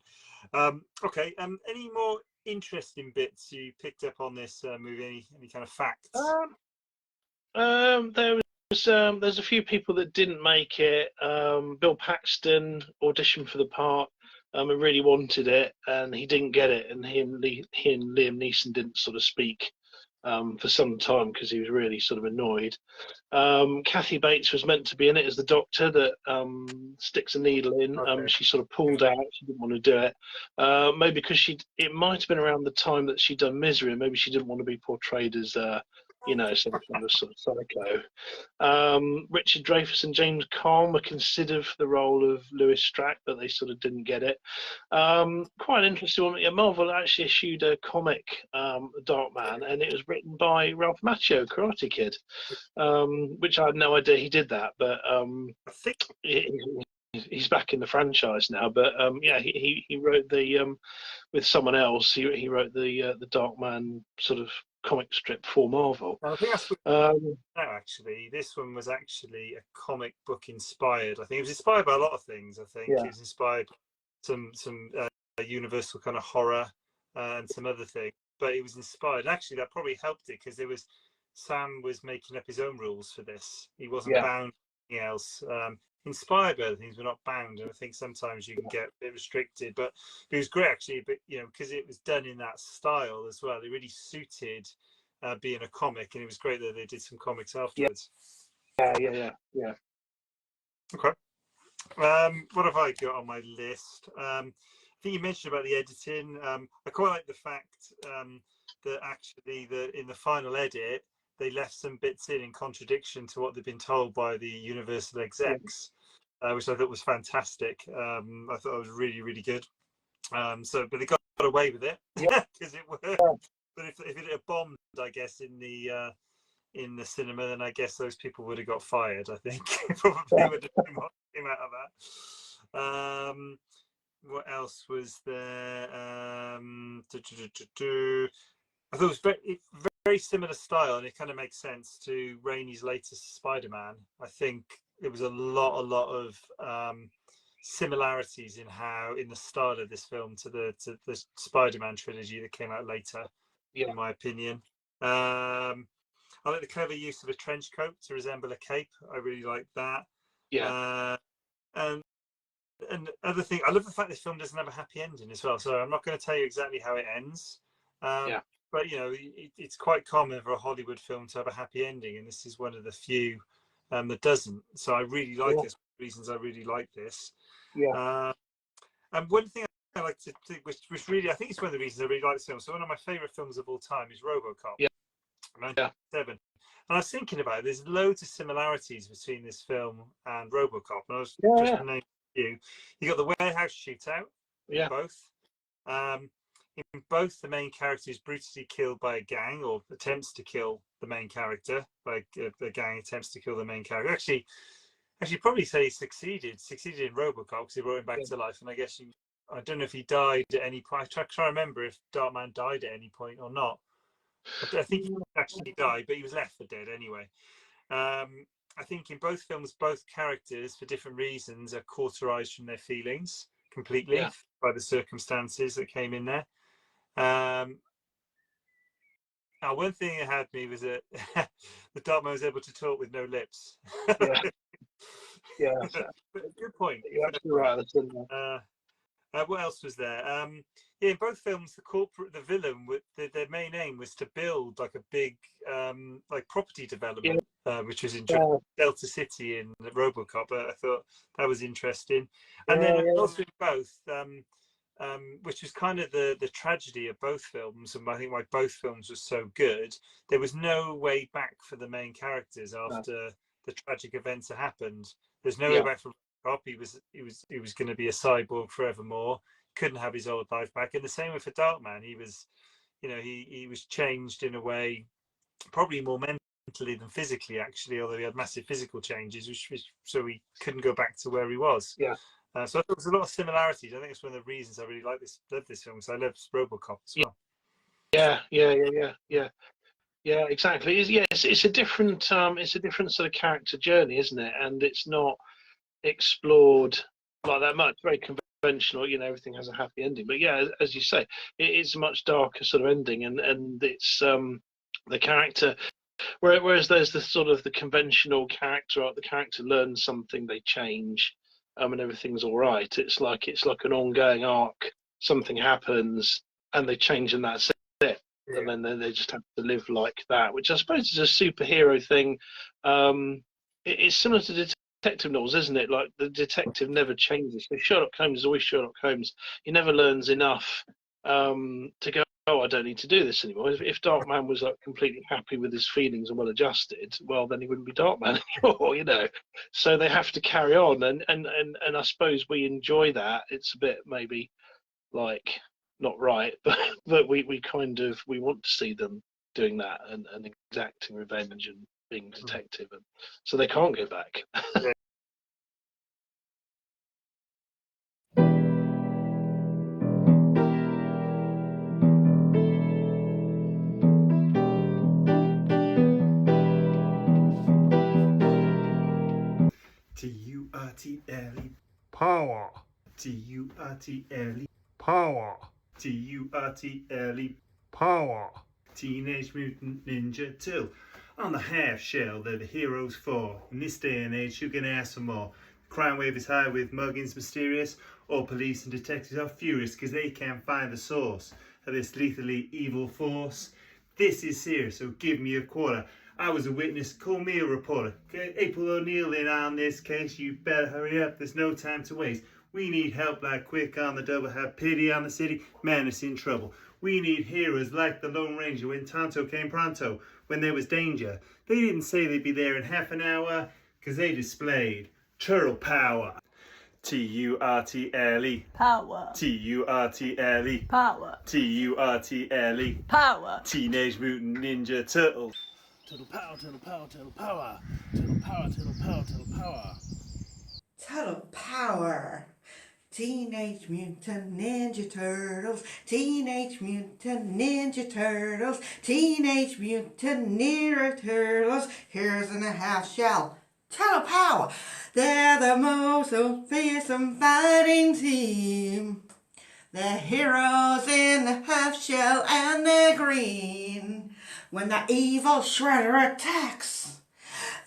Okay. Any more interesting bits you picked up on this movie? Any kind of facts? There's a few people that didn't make it. Bill Paxton auditioned for the part and really wanted it, and he didn't get it. And he and Liam Neeson didn't sort of speak for some time because he was really sort of annoyed. Kathy Bates was meant to be in it as the doctor that sticks a needle in. Okay. She sort of pulled out. She didn't want to do it. Maybe because it might have been around the time that she'd done Misery, and maybe she didn't want to be portrayed as some kind of sort of psycho. Richard Dreyfuss and James Caan were considered for the role of Louis Strack, but they sort of didn't get it. Quite an interesting one. Yeah, Marvel actually issued a comic, Darkman, and it was written by Ralph Macchio, Karate Kid, which I had no idea he did that, but I think he's back in the franchise now. But he wrote the with someone else. He wrote the Darkman sort of comic strip for Marvel. I think that's no, actually, this one was actually a comic book inspired. I think it was inspired by a lot of things. I think it was inspired some universal kind of horror and some other things, but it was inspired. And actually, that probably helped it because Sam was making up his own rules for this. He wasn't bound to anything else. Inspired by other things, but not bound. And I think sometimes you can get a bit restricted. But it was great actually. But because it was done in that style as well, it really suited being a comic, and it was great that they did some comics afterwards. Yeah. Okay. What have I got on my list? I think you mentioned about the editing. I quite like the fact that actually in the final edit they left some bits in contradiction to what they've been told by the Universal execs, which I thought was fantastic. I thought it was really, really good. But they got away with it because it worked. But if it had bombed, I guess in the cinema, then I guess those people would have got fired. I think probably would have came out of that. What else was there? I thought it was very similar style, and it kind of makes sense to Raimi's latest Spider-Man. I think there was a lot of similarities in the style of this film to the Spider-Man trilogy that came out later, in my opinion. I like the clever use of a trench coat to resemble a cape. I really like that. And other thing, I love the fact this film doesn't have a happy ending as well. So I'm not going to tell you exactly how it ends. But it's quite common for a Hollywood film to have a happy ending, and this is one of the few that doesn't. So I really like this. Reasons I really like this. And one thing I like to think, which really I think it's one of the reasons I really like this film. So one of my favorite films of all time is RoboCop. 1997. And I was thinking about it. There's loads of similarities between this film and RoboCop. And I was just naming you. You got the warehouse shootout in both. In both, the main character is brutally killed by a gang, or attempts to kill the main character. Like the gang attempts to kill the main character. Actually, probably say he succeeded in RoboCop because he brought him back to life. And I guess I don't know if he died at any point. I try to remember if Darkman died at any point or not. I think he actually died, but he was left for dead anyway. I think in both films, both characters, for different reasons, are cauterized from their feelings completely by the circumstances that came in there. One thing that had me was that the Darkman was able to talk with no lips. Good point. You're absolutely right. What else was there? In both films, the villain, their main aim was to build like a big property development, which was in Delta City in RoboCop. I thought that was interesting. And then also in both, which was kind of the tragedy of both films, and I think why both films were so good. There was no way back for the main characters after the tragic events that happened. There's no way back for Rob. He was going to be a cyborg forevermore. couldn't have his old life back. And the same with for Darkman. He was, you know, he was changed in a way, probably more mentally than physically, actually, although he had massive physical changes, which so he couldn't go back to where he was. Yeah. So I thought there was a lot of similarities. I think it's one of the reasons I really love this film. So I love RoboCop as well. Yeah, exactly. It's a different sort of character journey, isn't it? And it's not explored like that much. Very conventional, you know, everything has a happy ending. But yeah, as you say, it is a much darker sort of ending, and it's the character. Whereas there's the sort of the conventional character arc, the character learns something, they change, and everything's all right. It's like an ongoing arc. Something happens, and they change, and that's it. Yeah. And then they just have to live like that, which I suppose is a superhero thing. It's similar to detective novels, isn't it? Like the detective never changes. So Sherlock Holmes is always Sherlock Holmes. He never learns enough to go, oh, I don't need to do this anymore. If Darkman was like completely happy with his feelings and well adjusted, well, then he wouldn't be Darkman anymore, you know. So they have to carry on, and I suppose we enjoy that. It's a bit maybe like not right, but we kind of we want to see them doing that and exacting revenge and being detective, and so they can't go back. Yeah. T-U-R-T-L-E power. T-U-R-T-L-E power. T-U-R-T-L-E power. Teenage Mutant Ninja Turtle. On the half shell, they're the heroes for. In this day and age, you can ask for more. Crime wave is high with muggings mysterious. All police and detectives are furious because they can't find the source of this lethally evil force. This is serious, so give me a quarter. I was a witness, call me a reporter. April O'Neil in on this case, you better hurry up, there's no time to waste. We need help like quick on the double, have pity on the city, man is in trouble. We need heroes like the Lone Ranger when Tonto came pronto, when there was danger. They didn't say they'd be there in half an hour, cause they displayed turtle power. T-U-R-T-L-E Power. T-U-R-T-L-E Power. T-U-R-T-L-E Power. Teenage Mutant Ninja Turtles. Turtle power, turtle power, turtle power. Turtle power, turtle power, turtle power. Turtle power. Teenage Mutant Ninja Turtles. Teenage Mutant Ninja Turtles. Teenage Mutant Ninja Turtles. Here's in a half shell. Turtle power. They're the most fearsome fighting team. They're heroes in the half shell and they're green. When the evil Shredder attacks,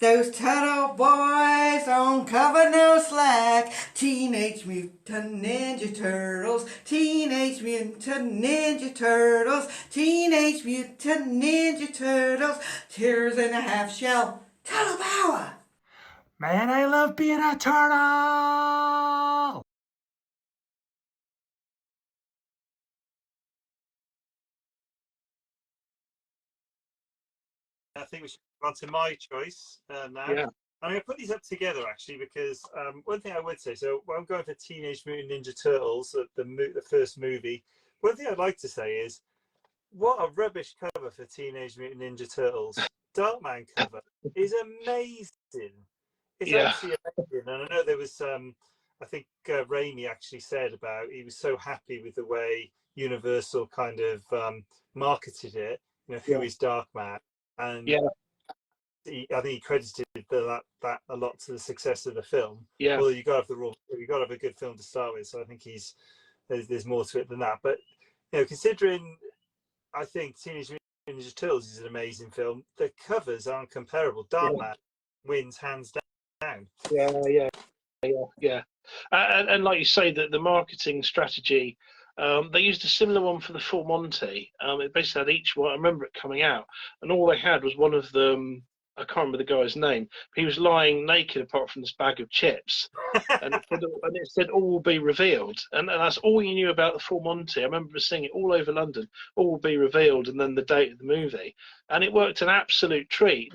those turtle boys don't cover no slack. Teenage Mutant Ninja Turtles. Teenage Mutant Ninja Turtles. Teenage Mutant Ninja Turtles. Tears in a half shell. Turtle power. Man, I love being a turtle! I think we should go on to my choice now. Yeah. I'm going to put these up together actually because one thing I would say, so when I'm going for Teenage Mutant Ninja Turtles, the first movie, one thing I'd like to say is, what a rubbish cover for Teenage Mutant Ninja Turtles. Darkman cover is amazing. It's actually amazing. And I know there was I think Raimi actually said about he was so happy with the way Universal kind of marketed it, you know, who is Darkman. And I think he credited that a lot to the success of the film. Yeah. Although you got to have a good film to start with. So I think there's more to it than that. But you know, considering I think Teenage Mutant Ninja Turtles is an amazing film, the covers aren't comparable. Darkman wins hands down. Yeah. And like you say, that the marketing strategy, they used a similar one for the Full Monty. It basically had each one. I remember it coming out, and all they had was one of them. I can't remember the guy's name. He was lying naked apart from this bag of chips, and it said all will be revealed, and that's all you knew about the Full Monty. I remember seeing it all over London. All will be revealed, and then the date of the movie, and it worked an absolute treat.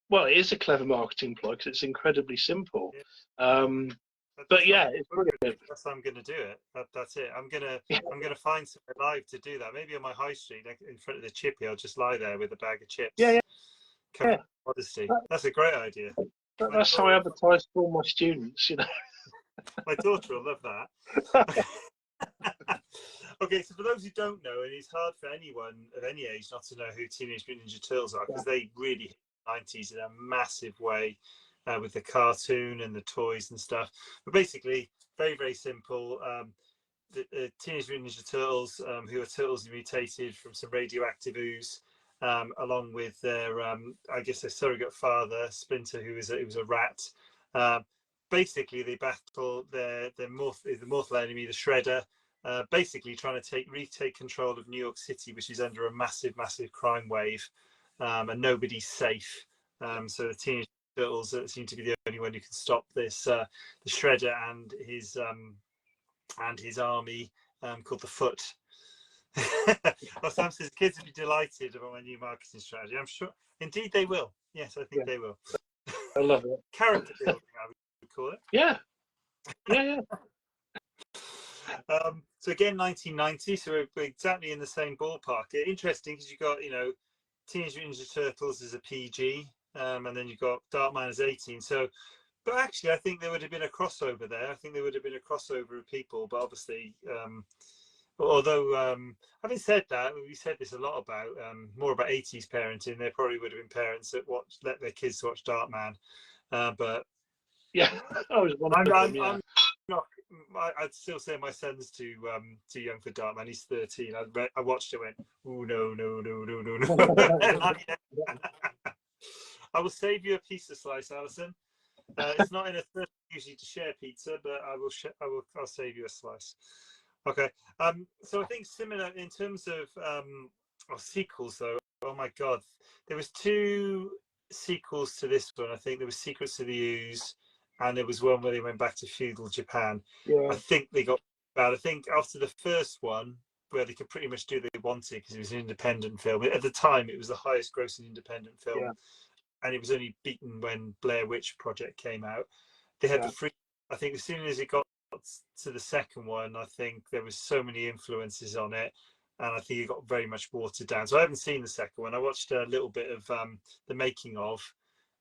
Well, it is a clever marketing ploy because it's incredibly simple. I But yeah, it's brilliant. That's how I'm going to do it. That's it. I'm gonna find somewhere live to do that. Maybe on my high street, like in front of the chippy, I'll just lie there with a bag of chips. Yeah. Modesty. That's a great idea. That's how I advertise for all my students. My daughter will love that. Okay, so for those who don't know, and it's hard for anyone of any age not to know who Teenage Mutant Ninja Turtles are, because they really hit the 90s in a massive way with the cartoon and the toys and stuff. But basically, very, very simple. The Teenage Mutant Ninja Turtles, who are turtles mutated from some radioactive ooze, along with their, I guess, their surrogate father, Splinter, who was a rat. Basically, they battle the mortal enemy, the Shredder. Basically trying to retake control of New York City, which is under a massive crime wave, and nobody's safe. So the Teenage Turtles seem to be the only one who can stop this. The Shredder and his army, called the Foot. Well, Sam says kids will be delighted about my new marketing strategy. I'm sure, indeed, they will. Yes, I think they will. I love it. Character building, I would call it. Yeah. So again, 1990, so we're exactly in the same ballpark. Interesting because you've got, Teenage Mutant Ninja Turtles as a PG, and then you've got Darkman as 18. So, but actually, I think there would have been a crossover there. I think there would have been a crossover of people, but obviously, although having said that, we said this a lot about more about 80s parenting. There probably would have been parents that let their kids watch Darkman, but yeah, I was one of them. Yeah. I'm not. I'd still say my son's too young for Darkman. He's 13. I watched it. Went, oh no. I will save you a pizza slice, Alison. It's not in a third usually to share pizza, but I'll save you a slice. Okay. So I think similar in terms of sequels, though. Oh my God, there was 2 sequels to this one. I think there was Secrets of the Ooze, and there was one where they went back to feudal Japan. Yeah. I think they got bad. I think after the first one, where they could pretty much do what they wanted because it was an independent film. At the time, it was the highest grossing independent film, and it was only beaten when Blair Witch Project came out. They had the free. I think as soon as it got to the second one, I think there was so many influences on it, and I think it got very much watered down. So I haven't seen the second one. I watched a little bit of the making of.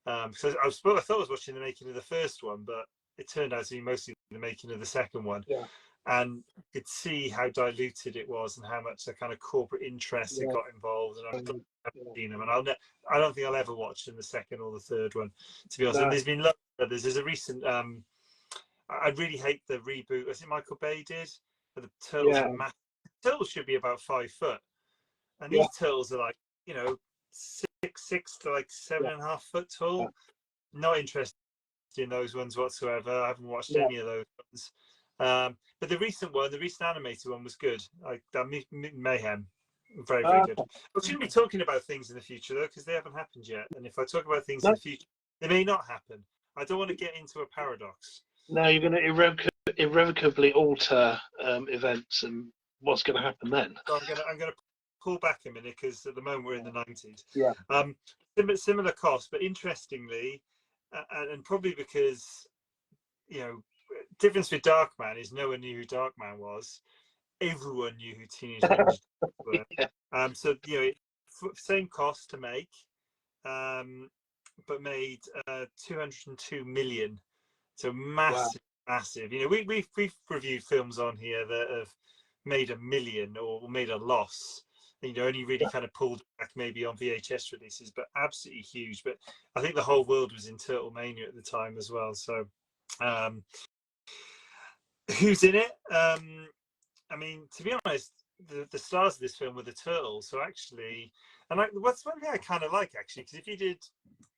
Because I thought I was watching the making of the first one, but it turned out to be mostly the making of the second one. Yeah. And you could see how diluted it was and how much the kind of corporate interests had got involved. And I've seen them, and I don't think I'll ever watch the second or the third one, to be honest. And there's been lots of others. There's a recent. I really hate the reboot. I think Michael Bay did. But the turtles are massive. The turtles should be about 5 foot, and these turtles are like 6 to like 7.5 foot tall. Not interested in those ones whatsoever. I haven't watched any of those ones. But the recent animated one was good. Like that Mayhem, very good. We shouldn't be talking about things in the future though, because they haven't happened yet. And if I talk about things in the future, they may not happen. I don't want to get into a paradox. No, you're going to irrevocably alter events, and what's going to happen then? So I'm going to pull back a minute because at the moment we're in the 90s. Yeah. Similar cost, but interestingly, and probably because difference with Darkman is no one knew who Darkman was. Everyone knew who Teenage Ninja Turtles were. So same cost to make, but made 202 million. So massive. We've reviewed films on here that have made $1 million or made a loss. Only really kind of pulled back maybe on VHS releases, but absolutely huge. But I think the whole world was in Turtle Mania at the time as well. So, who's in it? I mean, to be honest, the stars of this film were the Turtles. So actually, and what's one thing I kind of like actually, because if you did,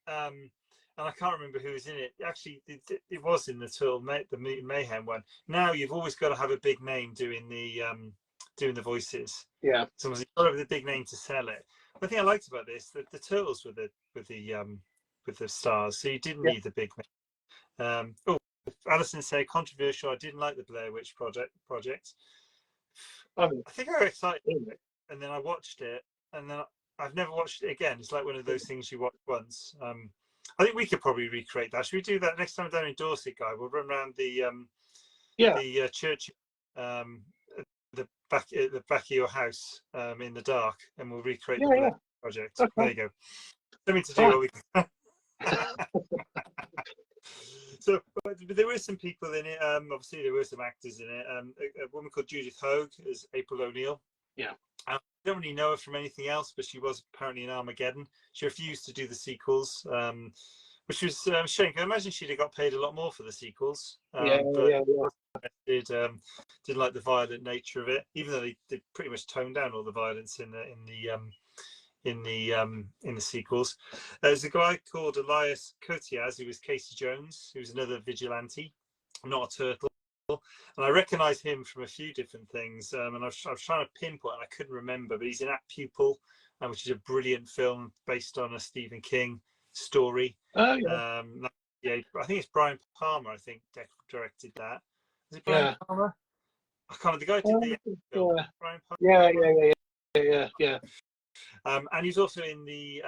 and I can't remember who was in it. Actually, it was in the Mutant Mayhem one. Now you've always got to have a big name doing the voices. Yeah. So you've got to have the big name to sell it. One thing I liked about this, that the Turtles were with the stars, so you didn't need the big name. Alison said controversial. I didn't like the Blair Witch Project. I think I got excited about it, and then I watched it, and then I've never watched it again. It's like one of those things you watch once. I think we could probably recreate that. Should we do that next time down in Dorset, Guy? We'll run around the church, at the back of your house, in the dark, and we'll recreate the Blair project. Okay. There you go. Something to do while we can. So, but there were some people in it. Obviously, there were some actors in it. A woman called Judith Hogue as April O'Neil. Yeah. I don't really know her from anything else, but she was apparently in Armageddon. She refused to do the sequels, which was a shame. I imagine she'd have got paid a lot more for the sequels. Didn't like the violent nature of it, even though they pretty much toned down all the violence in the sequels. There's a guy called Elias Koteas who was Casey Jones, who's another vigilante, not a turtle. And I recognise him from a few different things. And I was trying to pinpoint, and I couldn't remember, but he's in At Pupil, which is a brilliant film based on a Stephen King story. Oh, yeah. I think it's Brian Palmer, I think, directed that. Is it Brian Palmer? I can't remember. The guy who did the film. Brian Palmer. Yeah. And he's also in the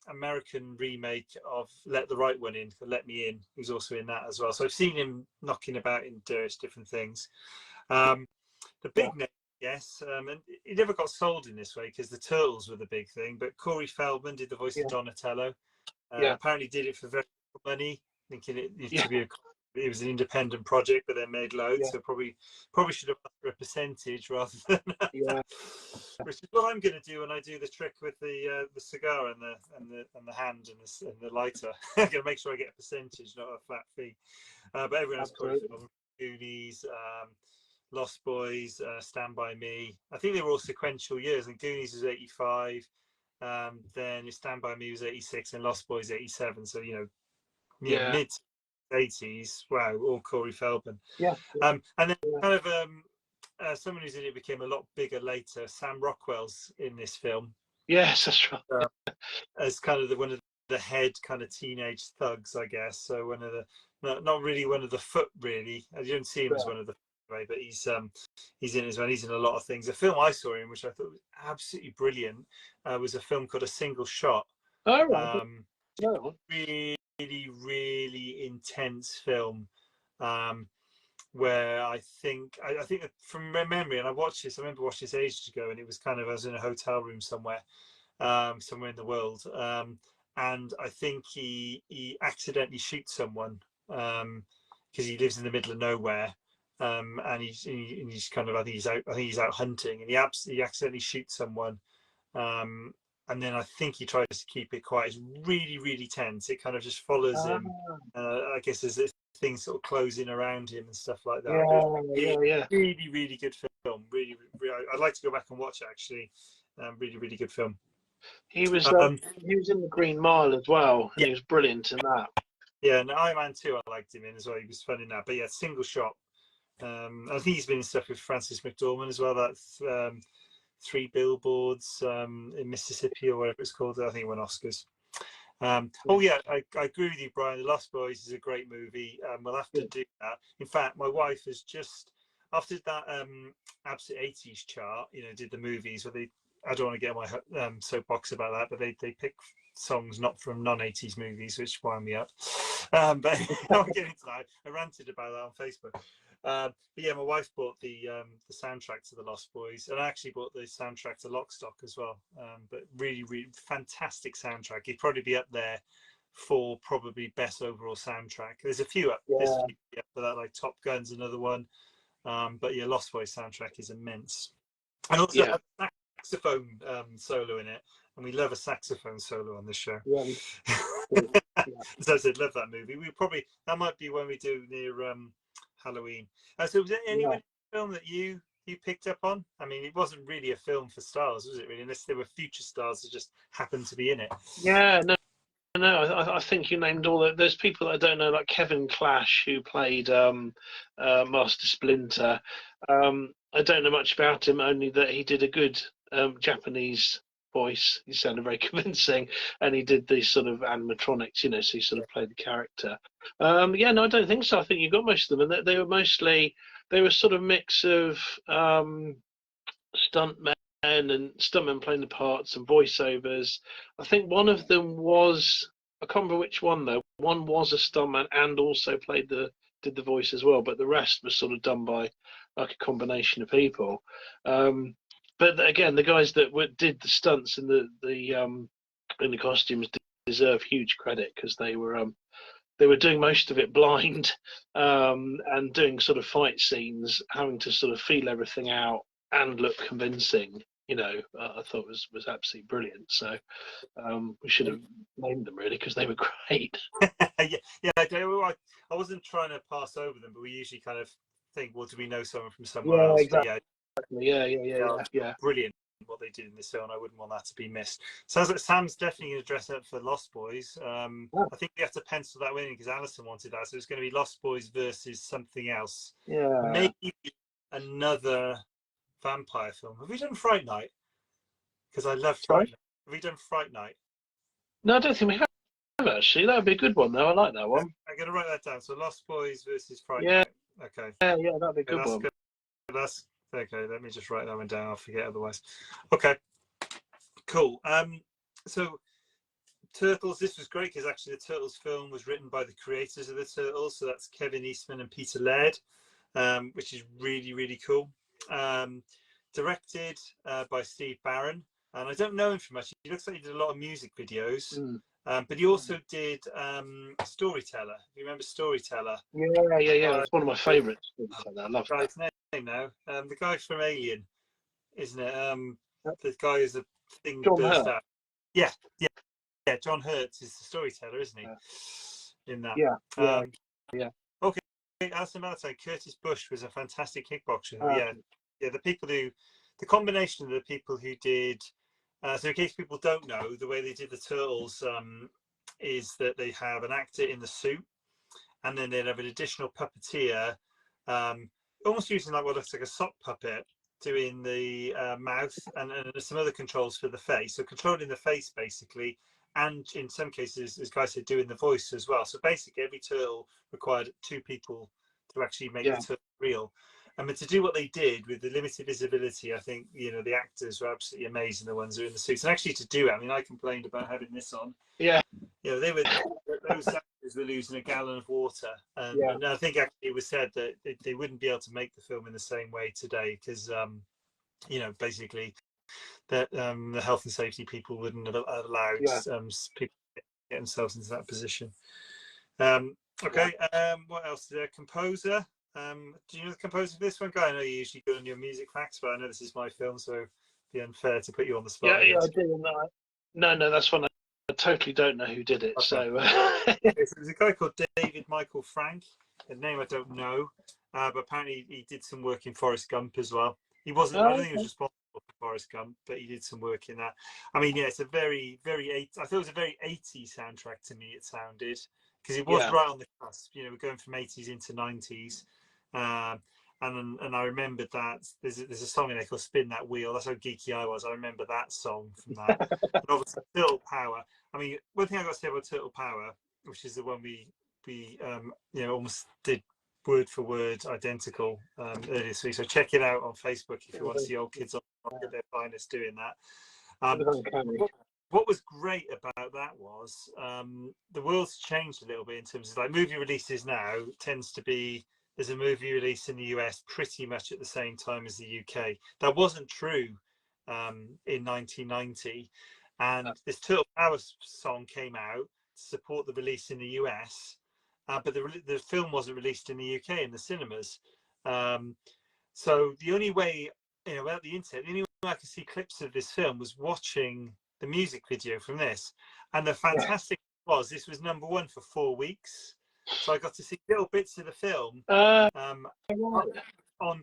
American remake of Let the Right One In, Let Me In. He's also in that as well. So I've seen him knocking about in various different things. The big name, yes, and it never got sold in this way because the Turtles were the big thing. But Corey Feldman did the voice of Donatello. Apparently did it for very little money, thinking it was an independent project, but they made loads. So probably should have asked for a percentage rather than which is what I'm going to do when I do the trick with the cigar and the hand and the lighter. I'm going to make sure I get a percentage, not a flat fee. But everyone else, Goonies, Lost Boys, Stand By Me. I think they were all sequential years, and Goonies was 85. Then Stand By Me was 86, and Lost Boys 87. So mid 80s. Wow, all Corey Feldman. And then kind of someone who's in it became a lot bigger later. Sam Rockwell's in this film. Yes, that's right. As kind of one of the head kind of teenage thugs, I guess. So one of the not really one of the foot really. I don't see him as one of the way, but he's in as well. He's in a lot of things. A film I saw him, which I thought was absolutely brilliant, was a film called A Single Shot. Oh, right. Really intense film, where I think from memory, and I remember watching this ages ago, and it was kind of, I was in a hotel room somewhere in the world, and I think he accidentally shoots someone because he lives in the middle of nowhere, and he's kind of, I think he's out hunting, and he accidentally shoots someone. And then I think he tries to keep it quiet. It's really, really tense. It kind of just follows him. I guess as things sort of closing around him and stuff like that. Really, really good film. Really, I'd like to go back and watch it, actually. Really, really good film. He was in The Green Mile as well, and he was brilliant in that. Yeah, and Iron Man 2 I liked him in as well. He was fun in that. But yeah, Single Shot. I think he's been in stuff with Frances McDormand as well. That's 3 Billboards in Mississippi, or whatever it's called. I think it won Oscars. I agree with you, Brian. The Lost Boys is a great movie. We'll have to do that. In fact, my wife has just, after that Absolute 80s chart, did the movies where I don't want to get my soapbox about that, but they pick songs not from non-80s movies, which wind me up. But I'll get into that. I ranted about that on Facebook. But yeah, my wife bought the soundtrack to The Lost Boys, and I actually bought the soundtrack to Lock, Stock as well. But really, really fantastic soundtrack. It'd probably be up there for probably best overall soundtrack. There's a few up for that, like Top Gun's another one. But yeah, Lost Boys soundtrack is immense. And also a saxophone solo in it, and we love a saxophone solo on this show. As I said, love that movie. That might be when we do near Halloween. So was there anyone in the film that you picked up on? I mean, it wasn't really a film for stars, was it really? Unless there were future stars that just happened to be in it. Yeah, no, I think you named all that. There's people that I don't know, like Kevin Clash, who played Master Splinter. I don't know much about him, only that he did a good Japanese voice. He sounded very convincing, and he did these sort of animatronics, so he sort of played the character. No, I don't think so. I think you got most of them, and they were sort of mix of stuntmen and stuntmen playing the parts and voiceovers. I think one of them was I can't remember which one though. One was a stuntman and also did the voice as well, but the rest was sort of done by like a combination of people. But again, the guys that did the stunts and the costumes deserve huge credit because they were doing most of it blind, and doing sort of fight scenes, having to sort of feel everything out and look convincing. I thought was absolutely brilliant. So we should have named them really because they were great. yeah. I wasn't trying to pass over them, but we usually kind of think, well, do we know someone from somewhere else? Exactly. But Yeah. Brilliant what they did in this film. I wouldn't want that to be missed. Sounds like Sam's definitely going to dress up for Lost Boys. I think we have to pencil that in because Alison wanted that. So it's going to be Lost Boys versus something else. Yeah. Maybe another vampire film. Have we done Fright Night? Because I love Fright Night. Have we done Fright Night? No, I don't think we have actually. That would be a good one though. I like that one. I'm going to write that down. So Lost Boys versus Fright Yeah. Night. Okay. Yeah, that'd be a good one. Good. That's okay. Let me just write that one down. I'll forget otherwise. Okay. Cool. So Turtles. This was great because actually the Turtles film was written by the creators of the Turtles. So that's Kevin Eastman and Peter Laird, which is really, really cool. Directed by Steve Barron, and I don't know him from much. He looks like he did a lot of music videos, but he also did Storyteller. You remember Storyteller? Yeah. It's one of my favourites. I love that. Guy's name now. The guy from Alien, isn't it? The guy who's the thing burst out. Yeah. John Hurt is the storyteller, isn't he? Yeah. In that. Yeah. Okay. Alison Valentine, Curtis Bush was a fantastic kickboxer. The combination of the people who did. So in case people don't know, the way they did the Turtles is that they have an actor in the suit, and then they'd have an additional puppeteer, almost using like what looks like a sock puppet, doing the mouth, and there's some other controls for the face. So controlling the face basically, and in some cases, as Guy said, doing the voice as well. So basically, every turtle required two people to actually make the turtle real. But to do what they did with the limited visibility, I think the actors were absolutely amazing. The ones who are in the suits, and actually to do it, I mean, I complained about having this on. Yeah. Those actors were losing a gallon of water, and I think actually it was said that they wouldn't be able to make the film in the same way today because basically that the health and safety people wouldn't have allowed people to get themselves into that position. What else? The composer. Do you know the composer for this one, Guy? I know you usually go on your music facts, but I know this is my film, so it'd be unfair to put you on the spot. Yeah, I do. No, that's one. I totally don't know who did it. Okay. So there's a guy called David Michael Frank. A name I don't know, but apparently he did some work in Forrest Gump as well. He wasn't. I don't think he was responsible for Forrest Gump, but he did some work in that. I mean, it's a very, very. I thought it was a very 80s soundtrack to me. It sounded because it was right on the cusp. We're going from 80s into 90s. And I remembered that there's a song in there called "Spin That Wheel." That's how geeky I was. I remember that song from that. And obviously, Turtle Power. I mean, one thing I got to say about Turtle Power, which is the one we almost did word for word identical earlier this week. So check it out on Facebook if you want to see old kids on their finest doing that. What was great about that was the world's changed a little bit in terms of like movie releases now tends to be. There's a movie release in the US pretty much at the same time as the UK. That wasn't true in 1990. And this Turtle Power song came out to support the release in the US, but the film wasn't released in the UK in the cinemas. So the only way, without the internet, the only way I could see clips of this film was watching the music video from this. And the fantastic thing was this was #1 for 4 weeks. So I got to see little bits of the film on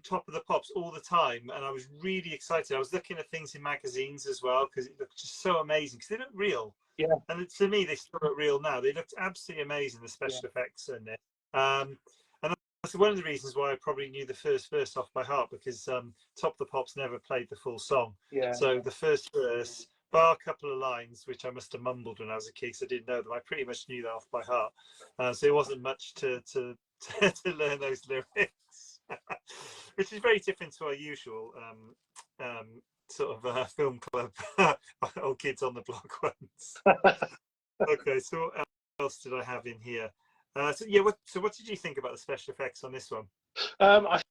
Top of the Pops all the time, and I was really excited. I was looking at things in magazines as well because it looked just so amazing because they look real. Yeah. And to me, they still look real now. They looked absolutely amazing, the special effects in it. And that's one of the reasons why I probably knew the first verse off by heart because Top of the Pops never played the full song. Yeah. So the first verse, bar a couple of lines, which I must have mumbled when I was a kid because I didn't know them. I pretty much knew that off by heart. So it wasn't much to learn those lyrics, which is very different to our usual sort of film club old kids on the block ones. Okay, so else did I have in here? So yeah, what did you think about the special effects on this one? I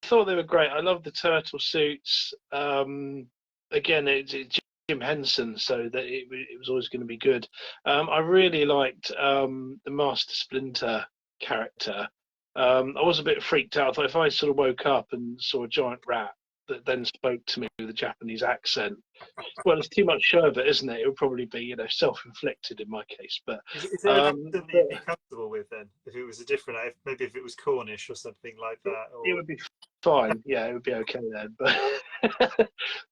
thought they were great. I love the turtle suits. Again, it's Jim Henson, so that it was always going to be good. I really liked the Master Splinter character. I was a bit freaked out. I thought if I sort of woke up and saw a giant rat that then spoke to me with a Japanese accent, well, it's too much sherbet, isn't it? It would probably be, self-inflicted in my case. But Is there an accent that you'd be comfortable with then? If it was a different, maybe if it was Cornish or something like that, or... it would be fine. Yeah, it would be okay then. But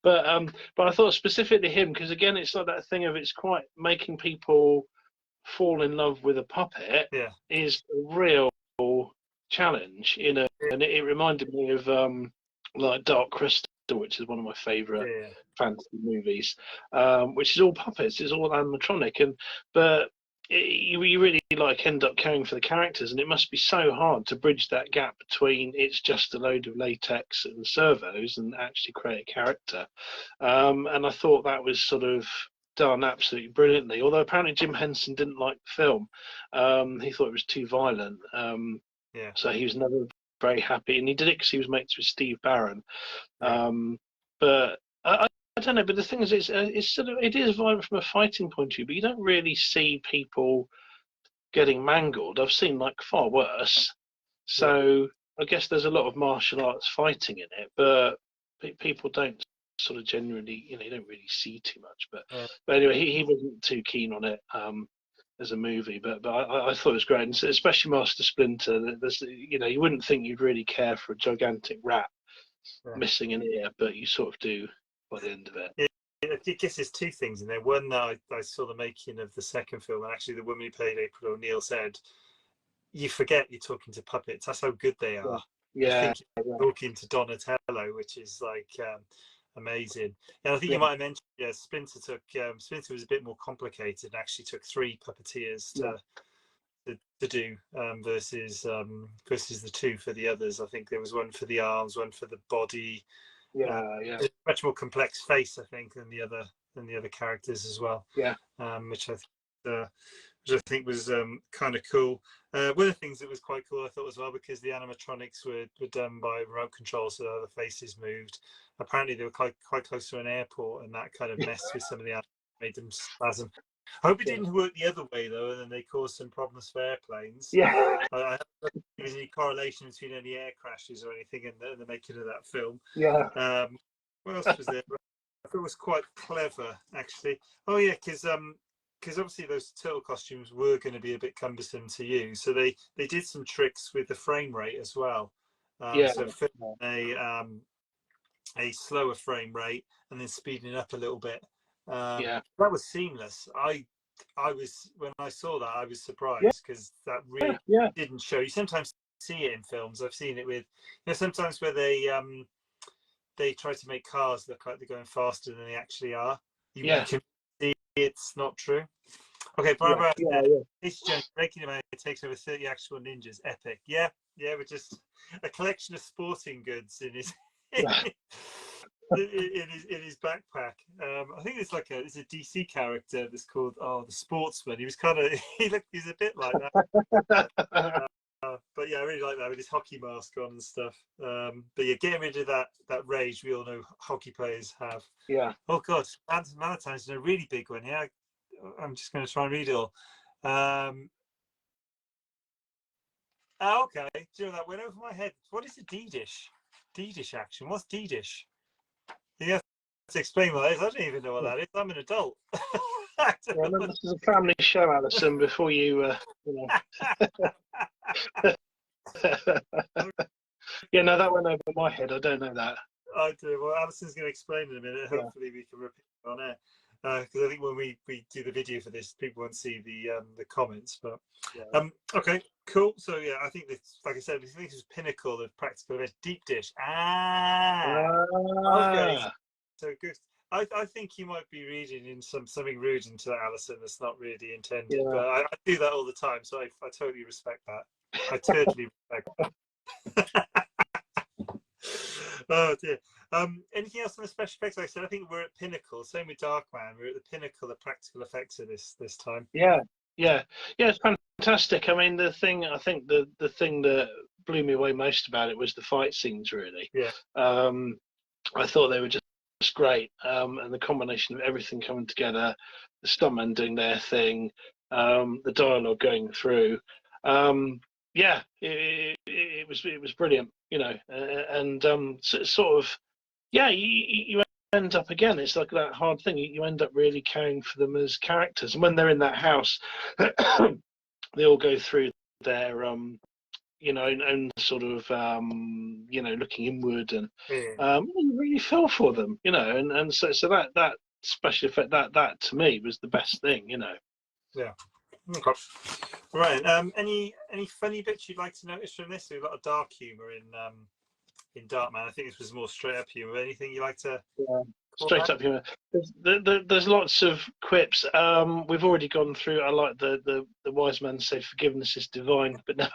but I thought specifically him, because again, it's like that thing of it's quite making people fall in love with a puppet. Yeah, is a real challenge, and it reminded me of like Dark Crystal, which is one of my favourite fantasy movies, which is all puppets, it's all animatronic, but you really end up caring for the characters, and it must be so hard to bridge that gap between it's just a load of latex and servos and actually create a character. And I thought that was sort of done absolutely brilliantly, although apparently Jim Henson didn't like the film. He thought it was too violent. So he was never very happy, and he did it because he was mates with Steve Barron. But I don't know. But the thing is, it's sort of, it is violent from a fighting point of view, but you don't really see people getting mangled. I've seen like far worse. So I guess there's a lot of martial arts fighting in it, but people don't sort of genuinely, you don't really see too much. But anyway, he wasn't too keen on it as a movie, but I thought it was great, and especially Master Splinter. You wouldn't think you'd really care for a gigantic rat missing an ear, but you sort of do by the end of it. I guess there's two things in there. One, that I saw the making of the second film, and actually the woman who played April O'Neil said, "You forget you're talking to puppets. That's how good they are. You think you're talking to Donatello, which is like amazing." And I think you might have mentioned, Splinter was a bit more complicated, and actually took 3 puppeteers to do versus the 2 for the others. I think there was one for the arms, one for the body. It's a much more complex face, I think, than the other characters as well. Which I think was kind of cool. One of the things that was quite cool, I thought, as well, because the animatronics were done by remote control, so the faces moved. Apparently, they were quite close to an airport, and that kind of messed with some of the animals, made them spasm. I hope it didn't work the other way, though, and then they caused some problems for airplanes. I don't think there's any correlation between any air crashes or anything in the making of that film. What else was there? I thought it was quite clever, actually. Oh, yeah, because obviously those turtle costumes were going to be a bit cumbersome to use, so they did some tricks with the frame rate as well. So a slower frame rate and then speeding it up a little bit. That was seamless. I was, when I saw that, I was surprised, because that really didn't show. You sometimes see it in films. I've seen it with, sometimes where they try to make cars look like they're going faster than they actually are. You can see it's not true. Okay, Barbara, this is breaking him out. It takes over 30 actual ninjas. Epic. We're just a collection of sporting goods in his in his backpack. I think it's it's a DC character that's called the Sportsman. He was he's a bit like that. But I really like that with his hockey mask on and stuff. But getting rid of that rage we all know hockey players have. Oh God, Valentine's is a really big one here. I'm just going to try and read it all. Okay, that went over my head. What is a D-dish? D-dish action. What's D-dish? You have to explain what that is. I don't even know what that is. I'm an adult. This is a family show, Alison. Before you, that went over my head. I don't know that. I do. Well, Alison's going to explain in a minute. Hopefully, we can repeat it on air. Because I think when we do the video for this, people won't see the comments. But okay, cool. So I think this, like I said, I think this is pinnacle of practical events. Deep dish. Okay. So good. I think you might be reading in something rude into that, Alison. That's not really intended. But I do that all the time, so I totally respect that. I totally respect that. Oh dear. Anything else on the special effects? Like I said, I think we're at pinnacle. Same with Darkman. We're at the pinnacle of practical effects of this time. yeah, it's fantastic. I mean, I think the thing that blew me away most about it was the fight scenes. Really, Yeah. I thought they were just great, and the combination of everything coming together, the stuntmen doing their thing, the dialogue going through. Yeah, it was brilliant, you know, and sort of, yeah, you end up again. It's like that hard thing. You end up really caring for them as characters, and when they're in that house, they all go through their you know, and sort of you know, looking inward, and you really feel for them, you know, and so that special effect, that to me was the best thing, you know. Yeah. Okay. Right. Any funny bits you'd like to notice from this? There's a lot of dark humour in Darkman. I think this was more straight up humour. Anything you like to? Yeah. Straight up humour. There's lots of quips. We've already gone through. I like the wise man said forgiveness is divine, but no,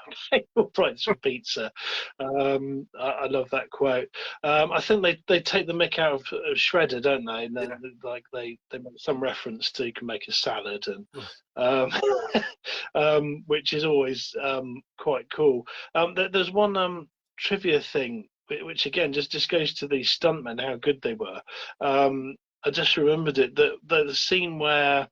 all price for pizza. I love that quote. I think they take the mick out of Shredder, don't they? And then, like they make some reference to you can make a salad, and which is always quite cool. There's one trivia thing, which again just goes to these stuntmen, how good they were. I just remembered it, that the scene where,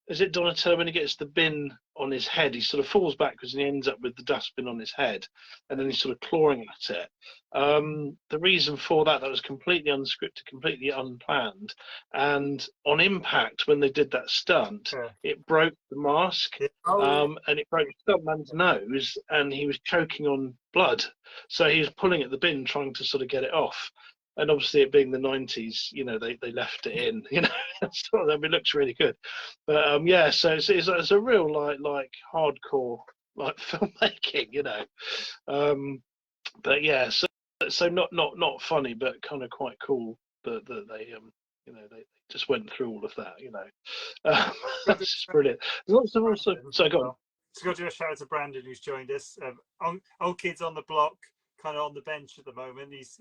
is it Donatello, when he gets the bin on his head, he sort of falls backwards and he ends up with the dustbin on his head, and then he's sort of clawing at it. The reason for that was completely unscripted, completely unplanned, and on impact, when they did that stunt, it broke the mask, and it broke the stuntman's nose, and he was choking on blood, so he was pulling at the bin trying to sort of get it off. And obviously, it being the 90s, you know, they left it in, you know, so it looks really good. But yeah, so it's a real like hardcore like filmmaking, you know. But yeah, so not funny, but kind of quite cool that they you know, they just went through all of that, you know. That's just brilliant. There's lots of also. So go on. So got to do a shout out to Brandon, who's joined us. Old Kids on the Block, kind of on the bench at the moment. He's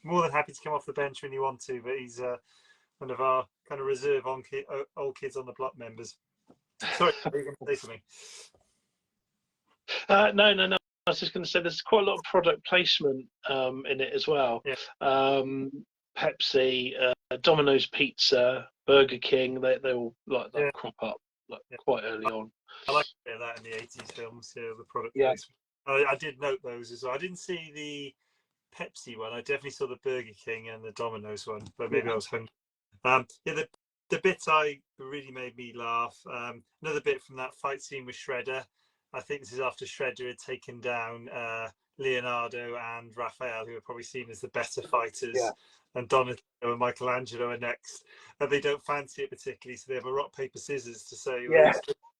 more than happy to come off the bench when you want to, but he's one of our kind of reserve Old Kids on the Block members. Sorry, are you going to say something? No. I was just going to say there's quite a lot of product placement in it as well. Yeah. Pepsi, Domino's Pizza, Burger King, they all like that crop up like quite early on. I like that in the 80s films, the product placement. I did note those as well. I didn't see the Pepsi one. I definitely saw the Burger King and the Domino's one, but maybe I was hungry. The bit I really made me laugh. Another bit from that fight scene with Shredder. I think this is after Shredder had taken down Leonardo and Raphael, who are probably seen as the better fighters. Yeah. And Donatello and Michelangelo are next. And they don't fancy it particularly, so they have a rock, paper, scissors to say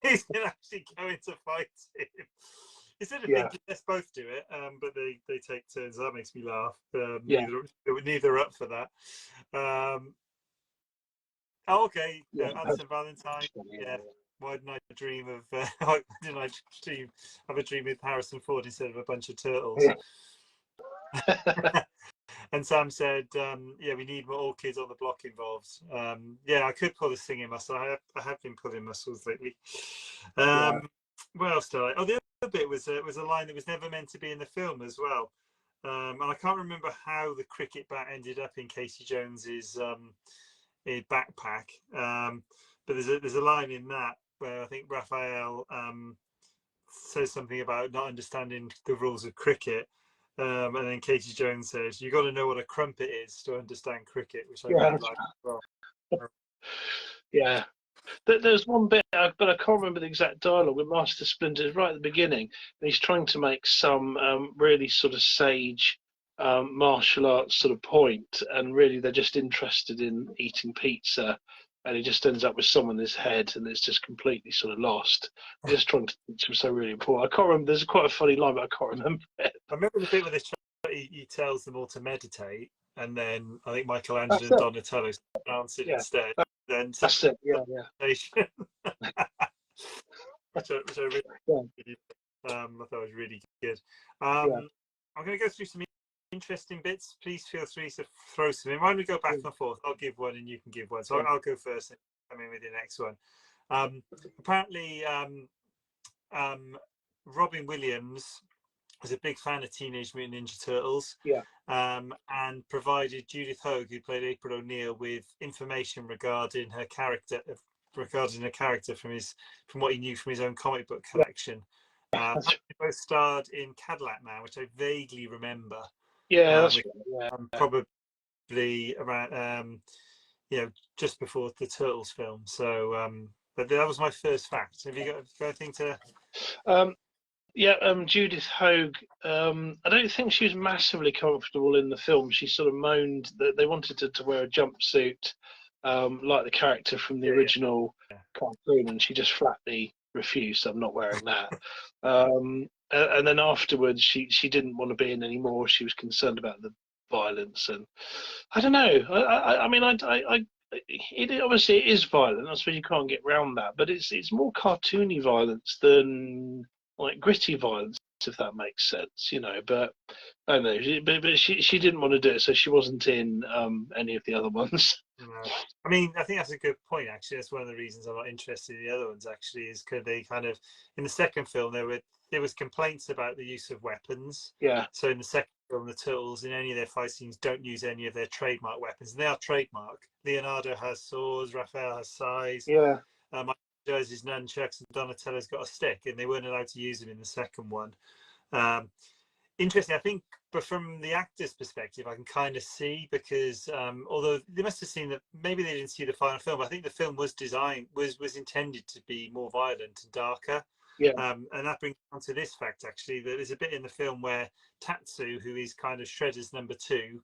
he's going to actually go into fight him. Instead of thinking, let's both do it, but they take turns. That makes me laugh. Neither are up for that. Okay. Alison Valentine. Yeah. Why didn't I dream of? Why didn't I have a dream with Harrison Ford instead of a bunch of turtles? Yeah. And Sam said, we need more Old Kids on the Block involved. I could pull a singing muscle. I have been pulling muscles lately. What else did I? Oh, the other bit was a line that was never meant to be in the film as well. And I can't remember how the cricket bat ended up in Casey Jones's backpack. But there's a line in that where I think Raphael says something about not understanding the rules of cricket. And then Casey Jones says, "You got to know what a crumpet is to understand cricket," which I really like as well. Yeah. There's one bit, but I can't remember the exact dialogue, with Master Splinter right at the beginning, and he's trying to make some really sort of sage martial arts sort of point, and really they're just interested in eating pizza, and he just ends up with someone in his head, and it's just completely sort of lost. He's just trying to teach him so really important. I can't remember. There's quite a funny line, but I can't remember it. I remember the bit where he tells them all to meditate, and then I think Michelangelo and Donatello dance it instead. Then that's it. Yeah. which I really I thought was really good. I'm going to go through some interesting bits. Please feel free to throw some in. Why don't we go back and forth? I'll give one and you can give one. So I'll go first and come in with the next one. Apparently, Robin Williams was a big fan of Teenage Mutant Ninja Turtles. Yeah. And provided Judith Hoag, who played April O'Neil, with information regarding her character from what he knew from his own comic book collection. They both starred in Cadillac Man, which I vaguely remember. Yeah, that's right. Probably around just before the Turtles film. So but that was my first fact. Have you got anything to Judith Hoag, I don't think she was massively comfortable in the film. She sort of moaned that they wanted her to wear a jumpsuit, like the character from the original cartoon, and she just flatly refused. I'm not wearing that. And then afterwards, she didn't want to be in anymore. She was concerned about the violence, and I don't know. It obviously it is violent. I suppose you can't get around that, but it's more cartoony violence than like gritty violence, if that makes sense, But I don't know. But she didn't want to do it, so she wasn't in any of the other ones. No. I mean, I think that's a good point. Actually, that's one of the reasons I'm not interested in the other ones. Actually, is because they kind of in the second film there was complaints about the use of weapons. Yeah. So in the second film, the Turtles in any of their fight scenes don't use any of their trademark weapons, and they are trademark. Leonardo has swords, Raphael has sais. Yeah. Does his nunchucks, and Donatello's got a stick, and they weren't allowed to use them in the second one. Interesting, I think, but from the actor's perspective, I can kind of see, because although they must have seen that, maybe they didn't see the final film, but I think the film was intended to be more violent and darker. Yeah. And that brings on to this fact, actually, that there's a bit in the film where Tatsu, who is kind of Shredder's number 2,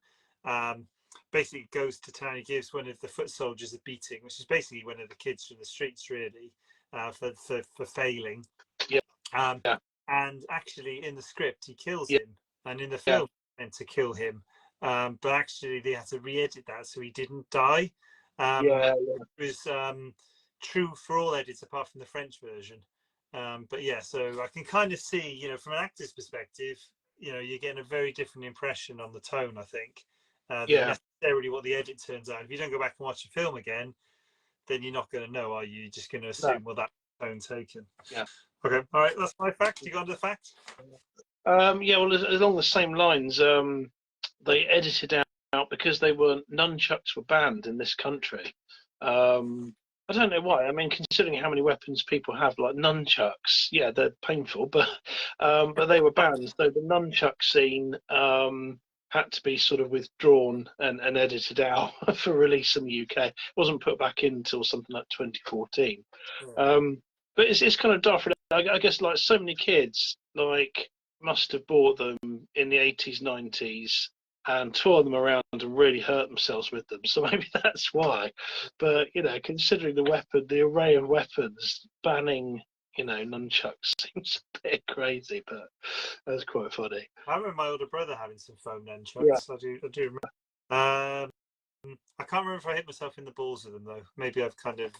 basically goes to town. He gives one of the foot soldiers a beating, which is basically one of the kids from the streets, really, for failing. Yeah. And actually, in the script, he kills him, and in the film, meant to kill him, but actually they had to re-edit that so he didn't die. It was true for all edits apart from the French version. But yeah, so I can kind of see, from an actor's perspective, you're getting a very different impression on the tone, I think. Than necessarily what the edit turns out. If you don't go back and watch the film again, then you're not going to know, are you? You're just going to assume, well, that tone taken. Yeah. Okay. All right. That's my fact. You got into the fact? Well, along the same lines, they edited out because nunchucks were banned in this country. I don't know why. I mean, considering how many weapons people have, like nunchucks, they're painful, but they were banned. So the nunchuck scene had to be sort of withdrawn and edited out for release in the UK. It wasn't put back in until something like 2014. Yeah. But it's kind of daft. I guess like so many kids must have bought them in the 80s, 90s and tore them around and really hurt themselves with them. So maybe that's why. But, considering the array of weapons, banning, nunchucks seems a bit crazy, but that's quite funny. I remember my older brother having some foam nunchucks. Yeah. I do remember. I can't remember if I hit myself in the balls with them, though. Maybe I've kind of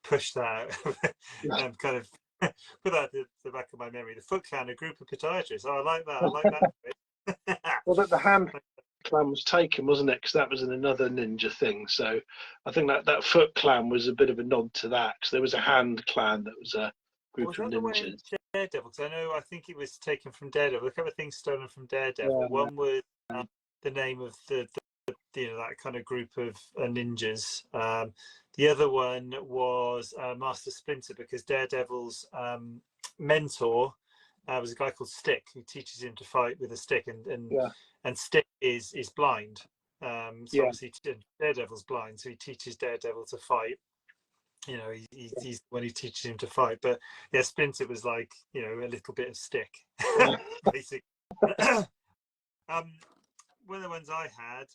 pushed that out and kind of put that at the back of my memory. The Foot Clan, a group of podiatrists. Oh, I like that. I like that. Well, the hand clan was taken, wasn't it? Because that was in another ninja thing. So I think that Foot Clan was a bit of a nod to that. Because there was a hand clan that was a group of ninjas. Daredevil? Because I think it was taken from Daredevil. A couple of things stolen from Daredevil. One was the name of the that kind of group of ninjas. The other one was Master Splinter, because Daredevil's mentor was a guy called Stick, who teaches him to fight with a stick, and Stick is blind. So obviously Daredevil's blind, so he teaches Daredevil to fight. He's when he teaches him to fight. But yeah, Splinter was like a little bit of Stick, basically. One of the ones I had,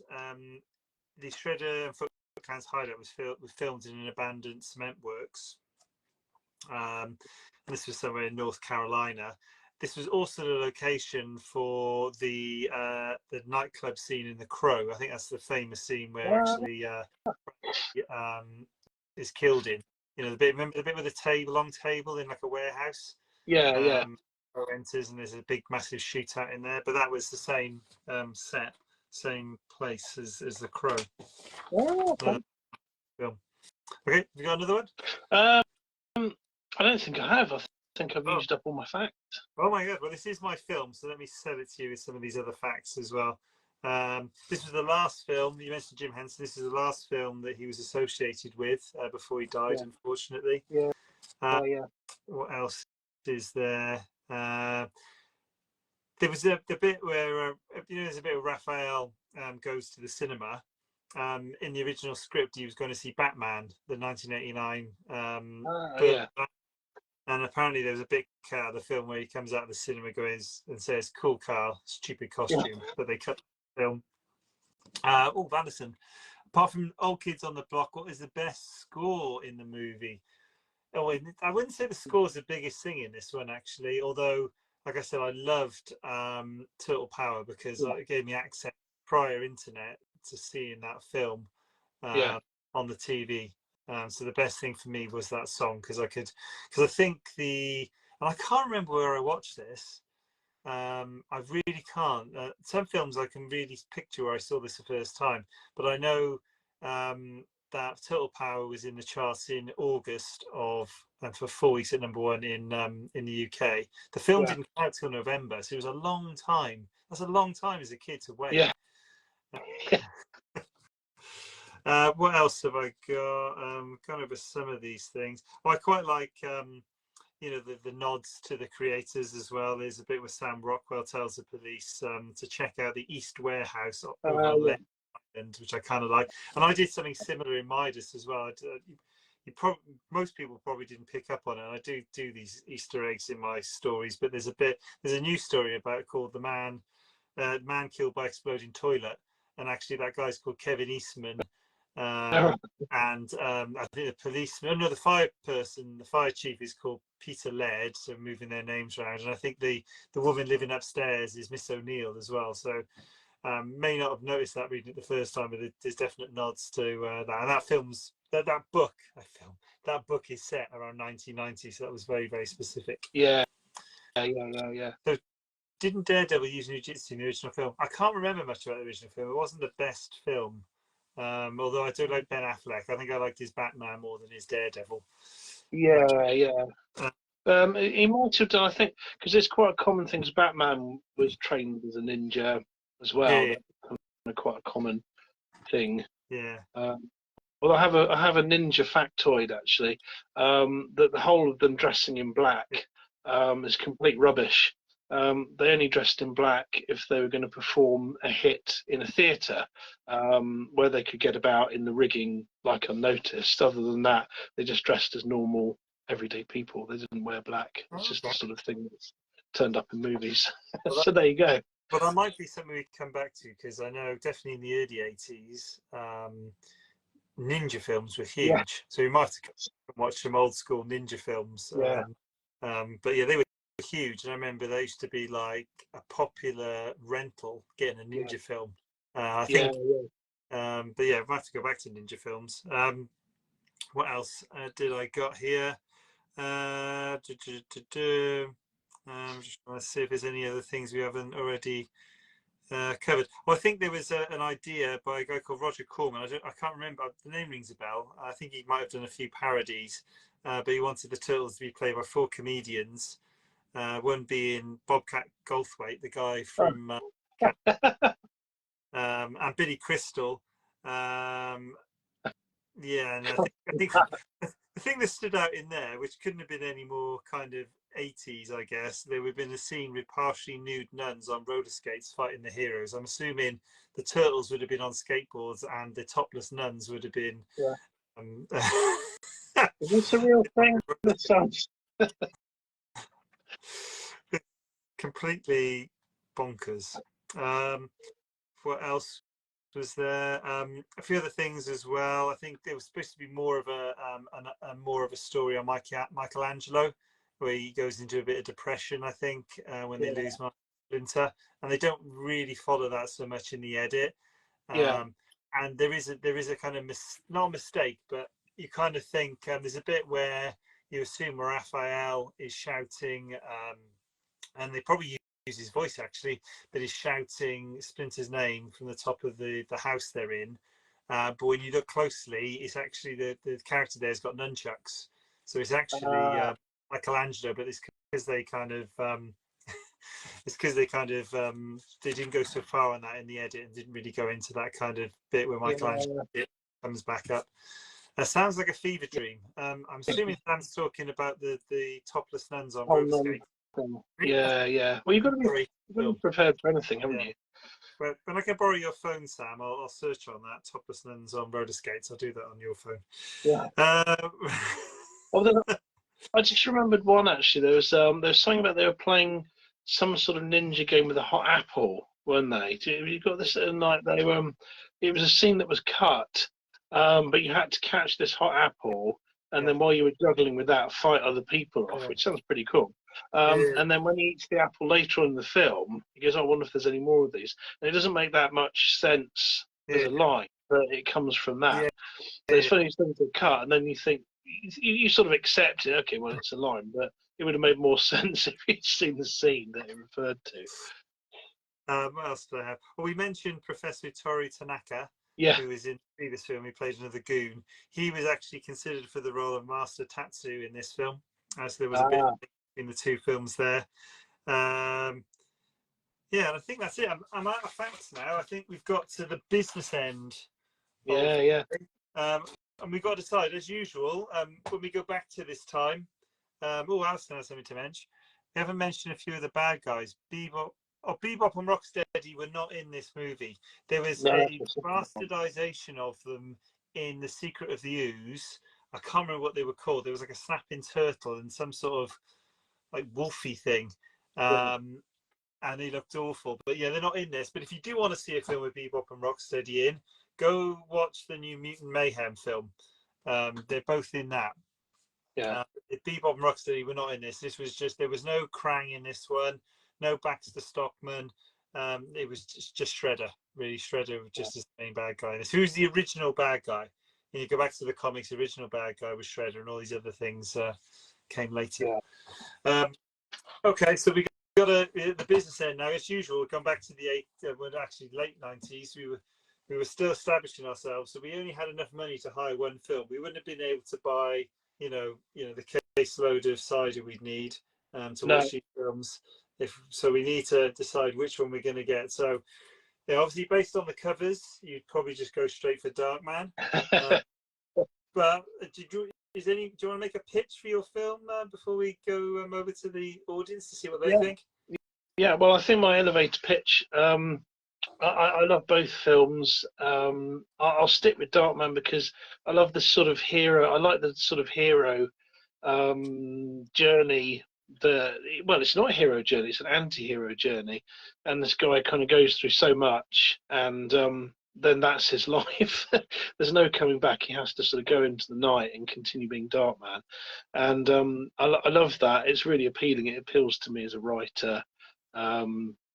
the Shredder and Foot Clan's hideout was filmed in an abandoned cement works. And this was somewhere in North Carolina. This was also the location for the nightclub scene in The Crow. I think that's the famous scene where actually is killed in. Remember the bit with the long table in like a warehouse? Yeah. Enters and there's a big massive shootout in there, but that was the same set, same place as The Crow. Okay. Film. Okay, have you got another one? I don't think I have. I think I've used up all my facts. Oh my god! Well, this is my film, so let me sell it to you with some of these other facts as well. This was the last film you mentioned, Jim Henson. This is the last film that he was associated with before he died, unfortunately. Yeah. What else is there? There was the bit where there's a bit of Raphael goes to the cinema. In the original script, he was going to see Batman, the 1989 and apparently there's a bit cut of the film where he comes out of the cinema goes and says, "Cool Carl, stupid costume," but they cut the film. Vanderson. Apart from Old Kids on the Block, what is the best score in the movie? Oh, I wouldn't say the score's the biggest thing in this one, actually. Although, like I said, I loved Turtle Power because it gave me access prior internet to seeing that film on the TV. So the best thing for me was that song because I think and I can't remember where I watched this. I really can't. Some films I can really picture where I saw this the first time, but I know that Turtle Power was in the charts in August and for 4 weeks at #1 in the UK. The film didn't come out till November, so it was a long time. That's a long time as a kid to wait. Yeah. What else have I got? Kind of some of these things. I quite like the nods to the creators as well. There's a bit where Sam Rockwell tells the police to check out the East Warehouse over on Lake Island, which I kind of like. And I did something similar in Midas as well. Most people probably didn't pick up on it. I do these Easter eggs in my stories, but there's a new story about called the man killed by exploding toilet, and actually that guy's called Kevin Eastman. And I think the fire chief is called Peter Laird, so moving their names around. And I think the woman living upstairs is Miss O'Neill as well. So may not have noticed that reading it the first time, but there's definite nods to that. And that book is set around 1990, so that was very, very specific. Yeah. So didn't Daredevil use Jiu-Jitsu in the original film? I can't remember much about the original film. It wasn't the best film. Although I do like Ben Affleck. I think I liked his Batman more than his Daredevil. He might have done, I think, because it's quite a common thing. Batman was trained as a ninja as well. Yeah. That's kind of quite a common thing. Yeah. Well, I have a ninja factoid actually. That the whole of them dressing in black is complete rubbish. They only dressed in black if they were going to perform a hit in a theatre where they could get about in the rigging like unnoticed. Other than that, they just dressed as normal everyday people. They didn't wear black. It's just the sort of thing that's turned up in movies. So there you go. But that might be something we can come back to because I know definitely in the early 80s ninja films were huge. So we might have to watch some old school ninja films. But yeah, they were huge, and I remember they used to be like a popular rental getting a ninja film. I think but yeah, I have to go back to ninja films. What else did I got here? I'm just trying to see if there's any other things we haven't already covered. Well, I think there was an idea by a guy called Roger Corman. I can't remember, the name rings a bell. I think he might have done a few parodies, but he wanted the Turtles to be played by 4 comedians. One being Bobcat Goldthwait, the guy from and Billy Crystal. And I think the thing that stood out in there, which couldn't have been any more kind of 80s, I guess, there would have been a scene with partially nude nuns on roller skates fighting the heroes. I'm assuming the Turtles would have been on skateboards and the topless nuns would have been. Is this a real thing? That sounds completely bonkers. What else was there? A few other things as well. I think there was supposed to be more of a story on Michelangelo, where he goes into a bit of depression. I think when they lose Mark Splinter, and they don't really follow that so much in the edit. And there is a kind of not a mistake, but you kind of think there's a bit where you assume Raphael is shouting, and they probably use his voice actually, but he's shouting Splinter's name from the top of the house they're in. but when you look closely, it's actually the character there's got nunchucks, so it's actually Michelangelo, but it's because they kind of they didn't go so far on that in the edit and didn't really go into that kind of bit where Michelangelo comes back up. That sounds like a fever dream. I'm assuming Sam's talking about the topless nuns on roller skates. Yeah. Well, you've got to be prepared for anything, haven't you? But when I can borrow your phone, Sam, I'll search on that. Topless nuns on roller skates. I'll do that on your phone. Yeah. I just remembered one actually. There was something about they were playing some sort of ninja game with a hot apple, weren't they? You got this at night. It was a scene that was cut, but you had to catch this hot apple, and then while you were juggling with that, fight other people off, which sounds pretty cool. And then when he eats the apple later on in the film, he goes, "I wonder if there's any more of these." And it doesn't make that much sense as a line, but it comes from that. So it's funny things to cut, and then you think you sort of accept it. Okay, well, it's a line, but it would have made more sense if you'd seen the scene that it referred to. What else do I have? Well, we mentioned Professor Tori Tanaka, who is in the previous film. He played another goon. He was actually considered for the role of Master Tatsu in this film, as there was a bit in the two films there. And I think that's it. I'm out of facts now. I think we've got to the business end. And we've got to decide, as usual, when we go back to this time. Alison has something to mention. We haven't mentioned a few of the bad guys. Bebop and Rocksteady were not in this movie. There was a bastardization of them in The Secret of the Ooze. I can't remember what they were called. There was like a snapping turtle and some sort of like wolfy thing. And they looked awful. But yeah, they're not in this. But if you do want to see a film with Bebop and Rocksteady in, go watch the new Mutant Mayhem film. They're both in that. Bebop and Rocksteady were not in this. This was just, there was no Krang in this one, no Baxter Stockman. It was just Shredder. Really, Shredder was just the main bad guy. Who's the original bad guy? And you go back to the comics, the original bad guy was Shredder, and all these other things came later. Okay, so we got the business end now. As usual, we'll come back to the late 90s. We were still establishing ourselves, so we only had enough money to hire one film. We wouldn't have been able to buy, the caseload of cider we'd need to watch these films. So we need to decide which one we're going to get. So, obviously, based on the covers, you'd probably just go straight for Darkman. But do you want to make a pitch for your film before we go over to the audience to see what they think? Yeah, well, I think my elevator pitch. I love both films. I'll stick with Darkman because I love the sort of hero. I like the sort of hero journey. It's not a hero journey; it's an anti-hero journey. And this guy kind of goes through so much, and then that's his life. There's no coming back. He has to sort of go into the night and continue being Darkman. And I love that. It's really appealing. It appeals to me as a writer.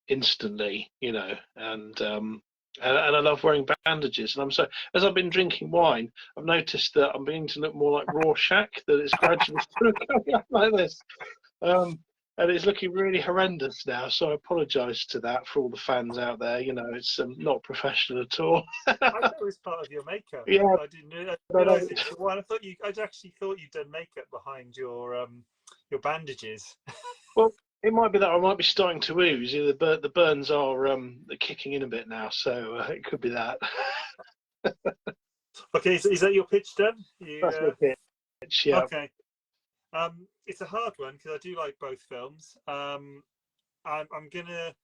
Instantly, and I love wearing bandages. And as I've been drinking wine, I've noticed that I'm beginning to look more like Rorschach. That it's gradually sort of coming up like this, and it's looking really horrendous now. So I apologise to that for all the fans out there. It's not professional at all. I thought it was part of your makeup. Yeah, I didn't realise it. I actually thought you'd done makeup behind your bandages. Well. It might be that I might be starting to ooze. The burns are kicking in a bit now, so it could be that. Okay, so is that your pitch done? That's my pitch. Yeah. Okay. It's a hard one because I do like both films. I'm gonna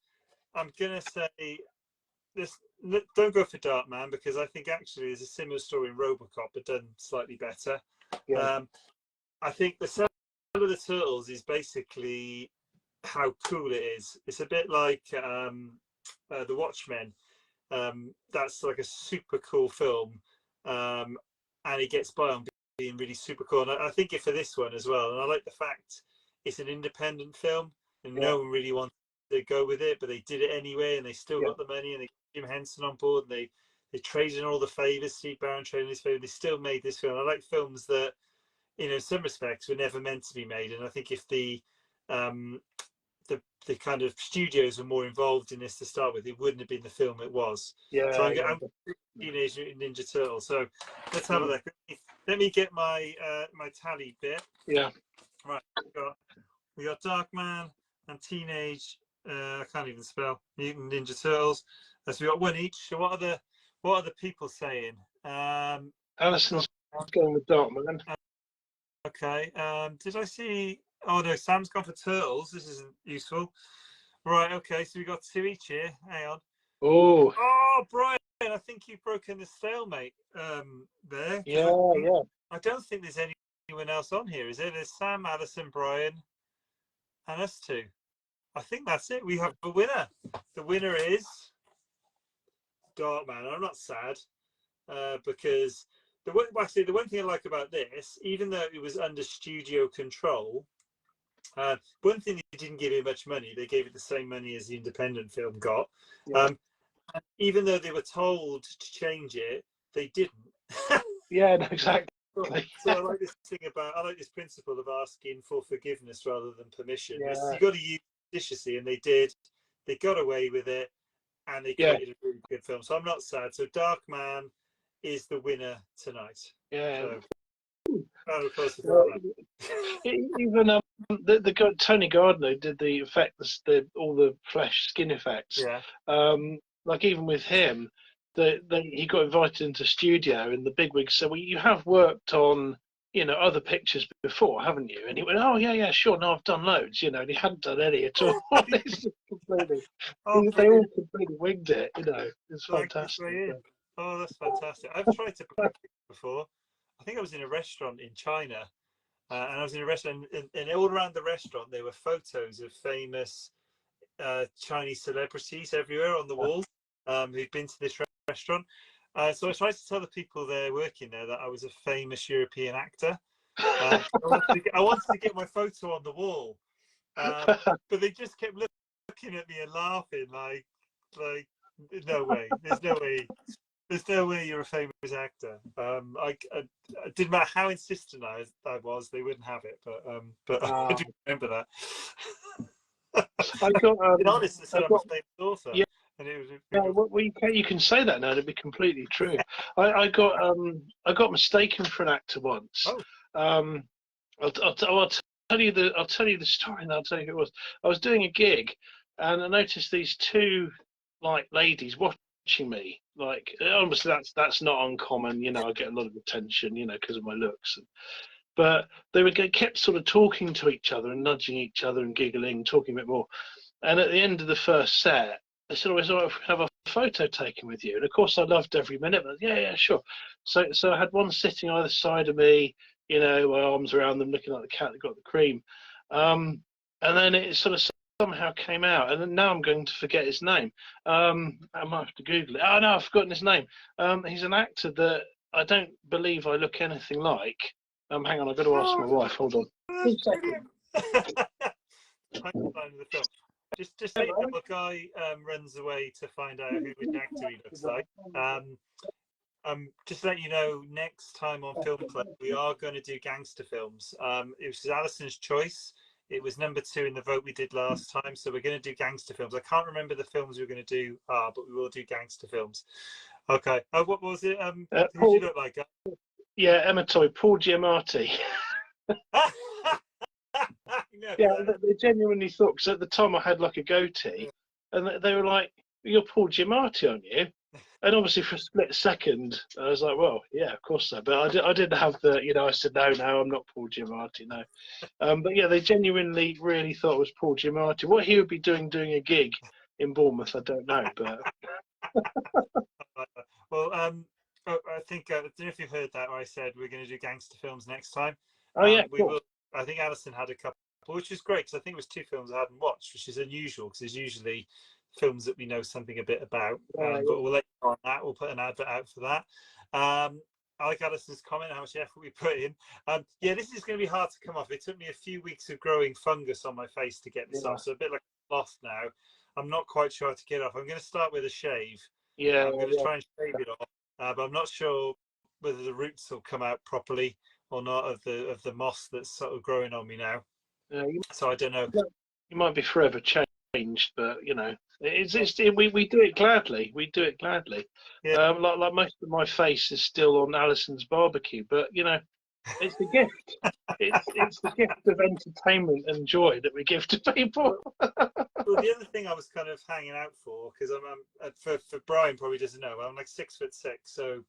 say this. Don't go for Darkman because I think actually there's a similar story in RoboCop, but done slightly better. Yeah. I think the Cell of the Turtles is basically how cool it is. It's a bit like The Watchmen. That's like a super cool film, and it gets by on being really super cool. And I think it for this one as well. And I like the fact it's an independent film, and no one really wanted to go with it, but they did it anyway, and they still got the money, and they got Jim Henson on board, and they traded in all the favors. Steve Barron traded his favor. They still made this film. I like films that, in some respects, were never meant to be made. And I think if the the kind of studios were more involved in this to start with, it wouldn't have been the film it was. Yeah. So Yeah. I'm Teenage Mutant Ninja Turtle. So let's have a look. Let me get my my tally bit. Yeah. Right. We got Darkman and Teenage. I can't even spell Mutant Ninja Turtles. So we got one each. So what are the people saying? Alison's going with Darkman. Okay. Did I see? Oh no, Sam's gone for Turtles. This isn't useful. Right. Okay. So we got two each here. Hang on. Oh. Oh, Brian, I think you've broken the stalemate there. Yeah. Yeah. I don't think there's anyone else on here, is there? There's Sam, Alison, Brian, and us two. I think that's it. We have a winner. The winner is Darkman. I'm not sad because the one thing I like about this, even though it was under studio control, one thing they didn't give it much money. They gave it the same money as the independent film got. Yeah. Even though they were told to change it, they didn't. Yeah, no, exactly. So I like this principle of asking for forgiveness rather than permission. Yeah. You got to use judiciously, and they did. They got away with it, and they created a really good film. So I'm not sad. So Darkman is the winner tonight. Yeah. So, well, even the Tony Gardner did the effects, all the flesh skin effects. Yeah. Like even with him, he got invited into studio, and the bigwigs said, "Well, you have worked on, other pictures before, haven't you?" And he went, "Oh yeah, sure. No, I've done loads, and he hadn't done any at all. It's just completely, they all completely winged it. It's fantastic. Oh, that's fantastic. I've tried to book it before. I think I was in a restaurant in China, and I was in a restaurant, and all around the restaurant there were photos of famous Chinese celebrities everywhere on the wall who'd been to this restaurant. So I tried to tell the people there working there that I was a famous European actor. I wanted to get my photo on the wall, but they just kept looking at me and laughing like no way. There's no way you're a famous actor. I didn't matter how insistent I was, they wouldn't have it. But I do remember that. I got. In honest, they said I'm a famous author. Yeah. And it was. Well, you can say that now. It'd be completely true. I got mistaken for an actor once. Oh. I'll tell you the story, and I'll tell you who it was. I was doing a gig, and I noticed these two ladies watching me. Obviously that's not uncommon. I get a lot of attention, because of my looks. But they kept sort of talking to each other and nudging each other and giggling, talking a bit more. And at the end of the first set, they said, "Oh, I have a photo taken with you." And of course, I loved every minute. But yeah, sure. So I had one sitting either side of me, my arms around them, looking like the cat that got the cream. And then it sort of somehow came out, and then now I'm going to forget his name. I might have to Google it. Oh no, I've forgotten his name. He's an actor that I don't believe I look anything like. Hang on, I've got to ask my wife. Hold on. Just say the guy runs away to find out which actor he looks like. Just to let you know, next time on Film Club, we are going to do gangster films. It was Alison's choice. It was number 2 in the vote we did last time, so we're going to do gangster films. I can't remember the films we're going to do, but we will do gangster films. Okay. What was it? Who do you look like? Yeah, Emma Toy, Paul Giamatti. Yeah, they genuinely thought, because at the time I had like a goatee, and they were like, "You're Paul Giamatti, aren't you?" And obviously for a split second, I was like, "Well, yeah, of course so." But I didn't have the, I said, no, I'm not Paul Giamatti, no. But yeah, they genuinely really thought it was Paul Giamatti. What he would be doing a gig in Bournemouth, I don't know. But well, I think I don't know if you've heard that. Where I said we're going to do gangster films next time. Oh yeah, we will. I think Alison had a couple, which is great because I think it was 2 films I hadn't watched, which is unusual because there's usually films that we know something a bit about. But we'll let you know on that. We'll put an advert out for that. I like Alison's comment, how much effort we put in. Yeah, this is going to be hard to come off. It took me a few weeks of growing fungus on my face to get this off, so a bit like a cloth now. I'm not quite sure how to get it off. I'm going to start with a shave. Yeah, I'm going to try and shave it off, but I'm not sure whether the roots will come out properly or not of the moss that's sort of growing on me now. Yeah, so I don't know. You might be forever changed changed, but you know, we do it gladly. We do it gladly. Yeah. Like most of my face is still on Alison's barbecue, but you know, it's the gift. It's the gift of entertainment and joy that we give to people. Well, the other thing I was kind of hanging out for, because for Brian probably doesn't know, I'm like 6'6", so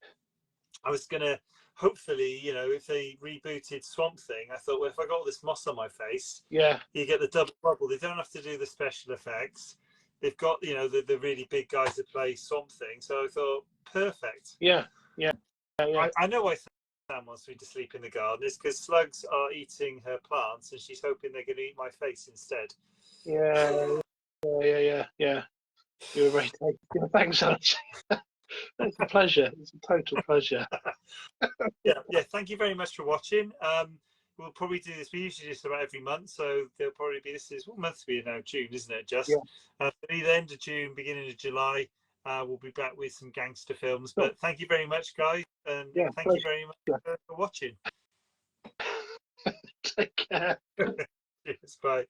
I was gonna hopefully, you know, if they rebooted Swamp Thing, I thought, well, if I got all this moss on my face, Yeah, you get the double bubble. They don't have to do the special effects. They've got, you know, the really big guys that play Swamp Thing. So I thought, perfect. yeah. I know why Sam wants me to sleep in the garden. It's because slugs are eating her plants, and she's hoping they're going to eat my face instead. Yeah. You were very taken. Thanks, Alex. It's a pleasure. It's a total pleasure. Yeah. Thank you very much for watching. We'll probably do this. We usually do this about every month, so there'll probably be. This is what month we are now? June, isn't it? Just either end of June, beginning of July. We'll be back with some gangster films. Sure. But thank you very much, guys, and thank you very much for watching. Take care. Cheers, bye.